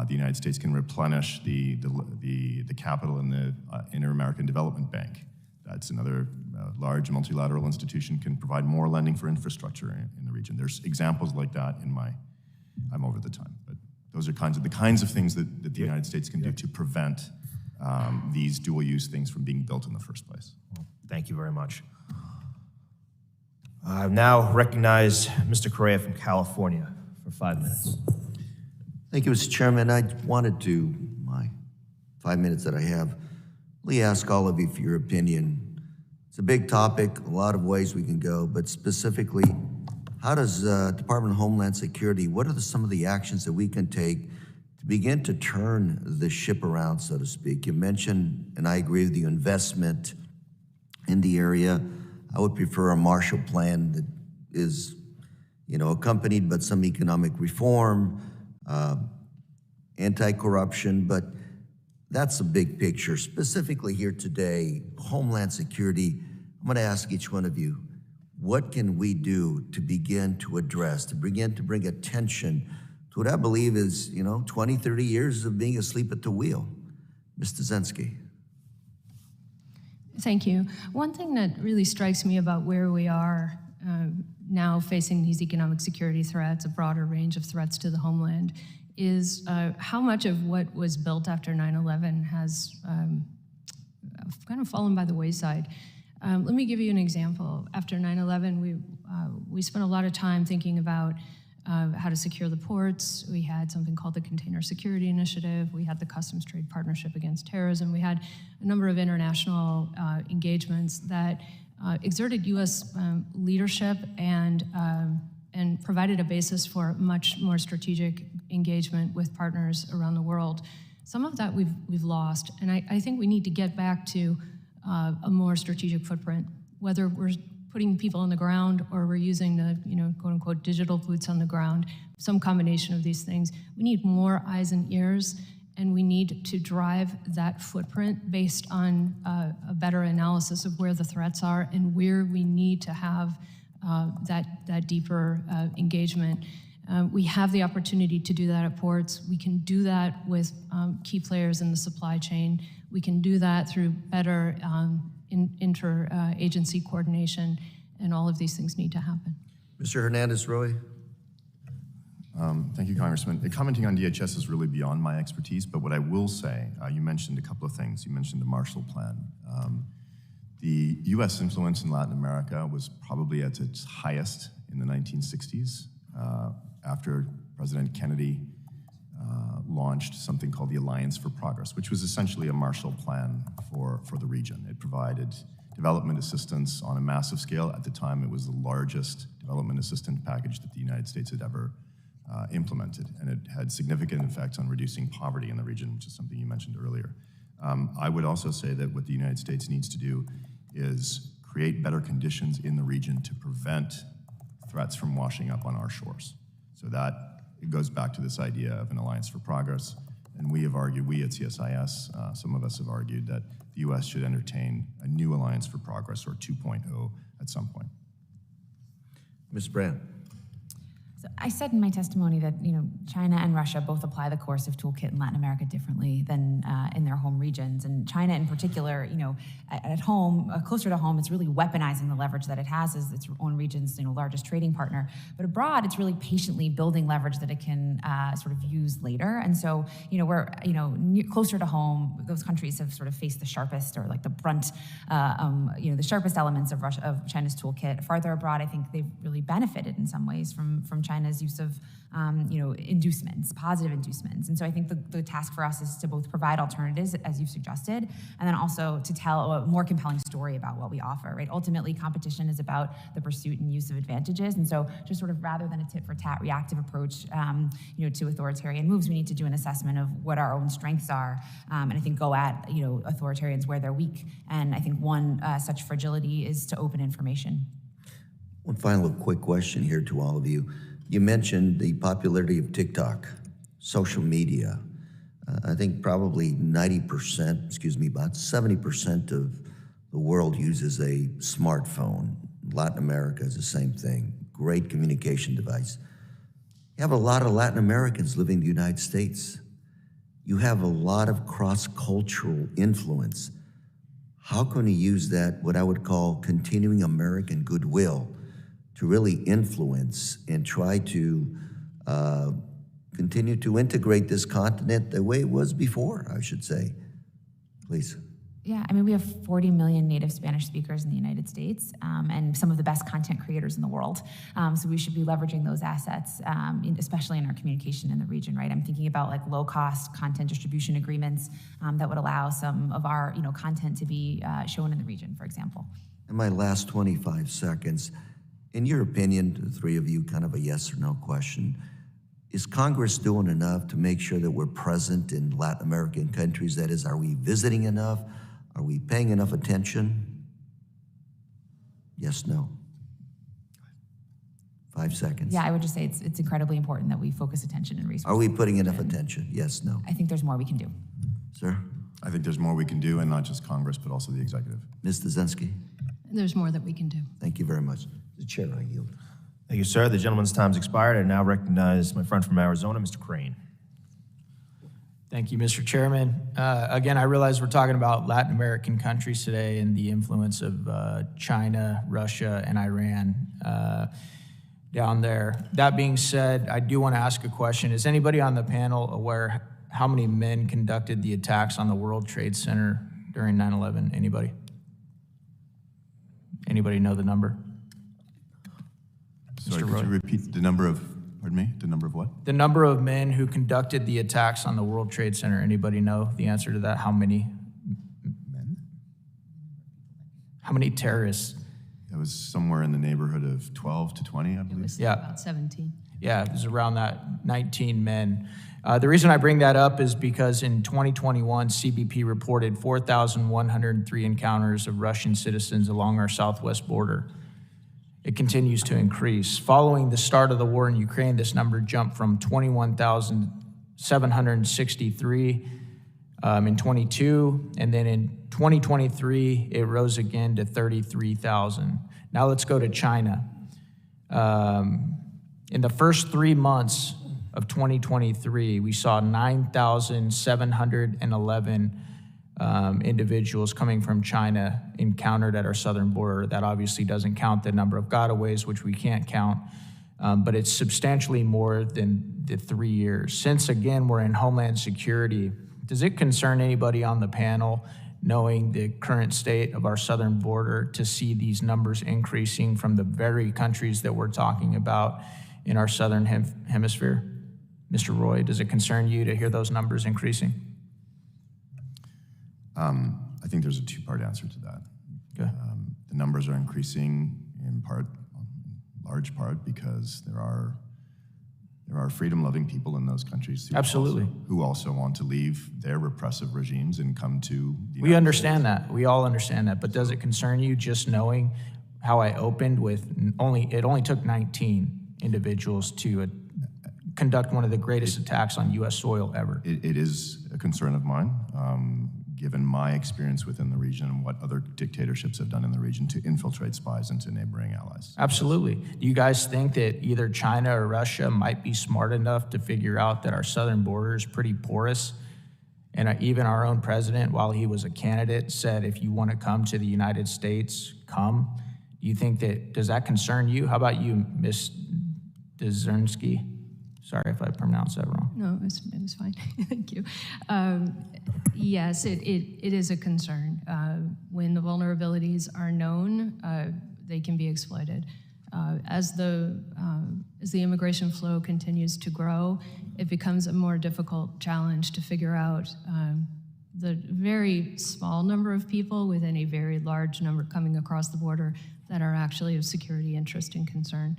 The United States can replenish the capital in the Inter-American Development Bank. That's another large multilateral institution, can provide more lending for infrastructure in the region. There's examples like that I'm over the time, but those are the kinds of things that the United States can do to prevent these dual-use things from being built in the first place. Thank you very much. I now recognize Mr. Correa from California for 5 minutes. Thank you, Mr. Chairman. I wanted to, my 5 minutes that I have, really ask all of you for your opinion. It's a big topic, a lot of ways we can go, but specifically, how does Department of Homeland Security, what are some of the actions that we can take to begin to turn the ship around, so to speak? You mentioned, and I agree with you, investment in the area. I would prefer a Marshall Plan that is, accompanied by some economic reform, anti-corruption, but that's a big picture. Specifically here today, Homeland Security, I'm going to ask each one of you, what can we do to begin to address, to begin to bring attention to what I believe is, 20, 30 years of being asleep at the wheel? Ms. Dzinski. Thank you. One thing that really strikes me about where we are now facing these economic security threats, a broader range of threats to the homeland, is how much of what was built after 9/11 has kind of fallen by the wayside. Let me give you an example. After 9/11, we spent a lot of time thinking about how to secure the ports. We had something called the Container Security Initiative. We had the Customs Trade Partnership Against Terrorism. We had a number of international engagements that exerted U.S. leadership and provided a basis for much more strategic engagement with partners around the world. Some of that we've lost, and I think we need to get back to a more strategic footprint, whether we're putting people on the ground or we're using the, quote unquote, digital boots on the ground, some combination of these things. We need more eyes and ears, and we need to drive that footprint based on a better analysis of where the threats are and where we need to have that deeper engagement. We have the opportunity to do that at ports. We can do that with key players in the supply chain. We can do that through better inter-agency coordination, and all of these things need to happen. Mr. Hernandez-Roy. Thank you, Congressman. Commenting on DHS is really beyond my expertise, but what I will say, you mentioned a couple of things. You mentioned the Marshall Plan. The U.S. influence in Latin America was probably at its highest in the 1960s, after President Kennedy launched something called the Alliance for Progress, which was essentially a Marshall Plan for the region. It provided development assistance on a massive scale. At the time, it was the largest development assistance package that the United States had ever implemented, and it had significant effects on reducing poverty in the region, which is something you mentioned earlier. I would also say that what the United States needs to do is create better conditions in the region to prevent threats from washing up on our shores. So that it goes back to this idea of an alliance for progress, and we have argued, we at CSIS, some of us have argued that the U.S. should entertain a new alliance for progress, or 2.0, at some point. Ms. Brandt. So I said in my testimony that China and Russia both apply the coercive toolkit in Latin America differently than in their home regions. And China in particular, at home, closer to home, it's really weaponizing the leverage that it has as its own region's largest trading partner. But abroad, it's really patiently building leverage that it can sort of use later. And so we're closer to home, those countries have sort of faced the sharpest, or like the brunt, the sharpest elements of China's toolkit. Farther abroad, I think they've really benefited in some ways from China's use of inducements, positive inducements. And so I think the task for us is to both provide alternatives, as you've suggested, and then also to tell a more compelling story about what we offer, right? Ultimately, competition is about the pursuit and use of advantages. And so just sort of rather than a tit-for-tat reactive approach, to authoritarian moves, we need to do an assessment of what our own strengths are, and I think go at, authoritarians where they're weak. And I think one such fragility is to open information. One final quick question here to all of you. You mentioned the popularity of TikTok, social media. I think probably 90%, about 70% of the world uses a smartphone. Latin America is the same thing. Great communication device. You have a lot of Latin Americans living in the United States. You have a lot of cross-cultural influence. How can we use that, what I would call continuing American goodwill, to really influence and try to continue to integrate this continent the way it was before, I should say? Please. Yeah, I mean, we have 40 million native Spanish speakers in the United States, and some of the best content creators in the world. So we should be leveraging those assets, especially in our communication in the region, right? I'm thinking about like low-cost content distribution agreements that would allow some of our, content to be shown in the region, for example. In my last 25 seconds, in your opinion, the three of you, kind of a yes or no question, is Congress doing enough to make sure that we're present in Latin American countries? That is, are we visiting enough? Are we paying enough attention? Yes, no. 5 seconds. Yeah, I would just say it's incredibly important that we focus attention and resources. Are we putting enough attention? Yes, no. I think there's more we can do. Sir? I think there's more we can do, and not just Congress, but also the executive. Ms. Dzezinski? There's more that we can do. Thank you very much. The chair, I yield. Thank you, sir. The gentleman's time's expired. I now recognize my friend from Arizona, Mr. Crane. Thank you, Mr. Chairman. Again, I realize we're talking about Latin American countries today and the influence of China, Russia, and Iran down there. That being said, I do want to ask a question. Is anybody on the panel aware how many men conducted the attacks on the World Trade Center during 9/11? Anybody? Anybody know the number? Sorry, Mr. could Roy? you repeat the number of, pardon me, the number of what? The number of men who conducted the attacks on the World Trade Center. Anybody know the answer to that? How many? Men? How many terrorists? It was somewhere in the neighborhood of 12 to 20, I It believe. was Yeah. about 17. Yeah, it was around that 19 men. The reason I bring that up is because in 2021, CBP reported 4,103 encounters of Russian citizens along our southwest border. It continues to increase. Following the start of the war in Ukraine, this number jumped from 21,763 in 22, and then in 2023, it rose again to 33,000. Now let's go to China. In the first 3 months of 2023, we saw 9,711 individuals coming from China encountered at our southern border. That obviously doesn't count the number of gotaways, which we can't count, but it's substantially more than the 3 years. Since, again, we're in Homeland Security, does it concern anybody on the panel, knowing the current state of our southern border, to see these numbers increasing from the very countries that we're talking about in our southern hemisphere? Mr. Roy, does it concern you to hear those numbers increasing? I think there's a two-part answer to that. Okay. The numbers are increasing in part, large part, because there are freedom-loving people in those countries Absolutely. who also want to leave their repressive regimes and come to the United We understand that. We all understand that. But does it concern you just knowing how I opened with it only took 19 individuals to conduct one of the greatest attacks on U.S. soil ever? It is a concern of mine, given my experience within the region and what other dictatorships have done in the region to infiltrate spies into neighboring allies. Absolutely. Do you guys think that either China or Russia might be smart enough to figure out that our southern border is pretty porous? And even our own president, while he was a candidate, said, if you want to come to the United States, come. Do you think does that concern you? How about you, Ms. Dzernsky? Sorry if I pronounced that wrong. No, it was fine. Thank you. Yes, it is a concern. When the vulnerabilities are known, they can be exploited. As the immigration flow continues to grow, it becomes a more difficult challenge to figure out the very small number of people within a very large number coming across the border that are actually of security interest and concern.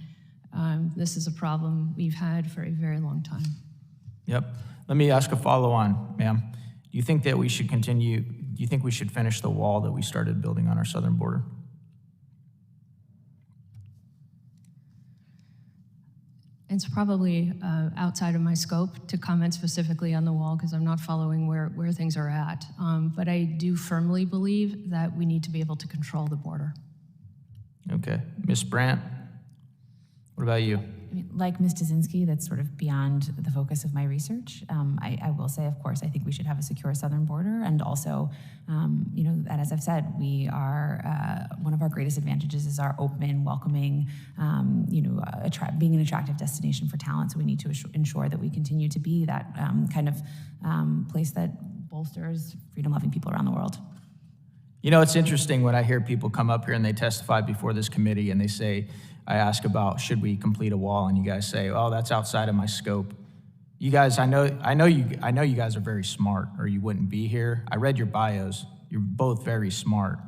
This is a problem we've had for a very long time. Yep. Let me ask a follow-on, ma'am. Do you think that we should continue, do you think we should finish the wall that we started building on our southern border? It's probably outside of my scope to comment specifically on the wall because I'm not following where things are at. But I do firmly believe that we need to be able to control the border. Okay. Ms. Brandt, what about you? I mean, like Ms. Dzernsky, that's sort of beyond the focus of my research. I will say, of course, I think we should have a secure southern border, and also, and as I've said, we are one of our greatest advantages is our open, welcoming, being an attractive destination for talent. So we need to ensure that we continue to be that kind of place that bolsters freedom-loving people around the world. You know, it's interesting when I hear people come up here and they testify before this committee and they say, I ask about should we complete a wall, and you guys say, "Oh, that's outside of my scope." You guys, I know you guys are very smart, or you wouldn't be here. I read your bios. You're both very smart.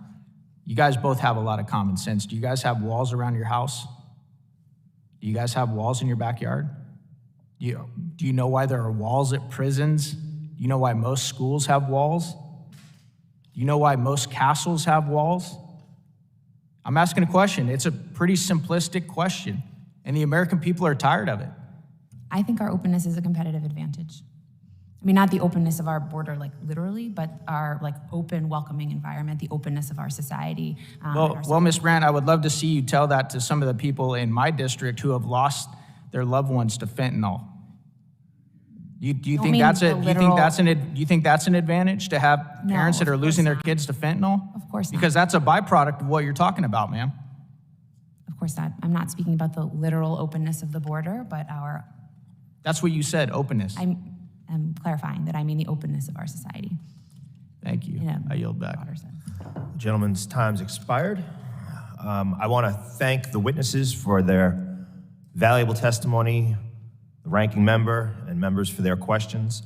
You guys both have a lot of common sense. Do you guys have walls around your house? Do you guys have walls in your backyard? Do you know why there are walls at prisons? Do you know why most schools have walls? Do you know why most castles have walls? I'm asking a question. It's a pretty simplistic question, and the American people are tired of it. I think our openness is a competitive advantage. I mean, not the openness of our border, like literally, but our like open, welcoming environment, the openness of our society. Well, Ms. Brandt, I would love to see you tell that to some of the people in my district who have lost their loved ones to fentanyl. Do you think that's an advantage to have parents that are losing their kids to fentanyl? Of course not. Because that's a byproduct of what you're talking about, ma'am. Of course not. I'm not speaking about the literal openness of the border, but our... That's what you said, openness. I'm clarifying that I mean the openness of our society. Thank you. I yield back. The gentleman's time's expired. I want to thank the witnesses for their valuable testimony, the ranking member and members for their questions.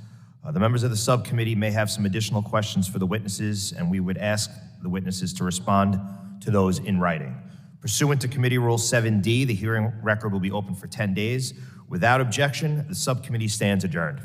The members of the subcommittee may have some additional questions for the witnesses, and we would ask the witnesses to respond to those in writing. Pursuant to Committee Rule 7D, the hearing record will be open for 10 days. Without objection, the subcommittee stands adjourned.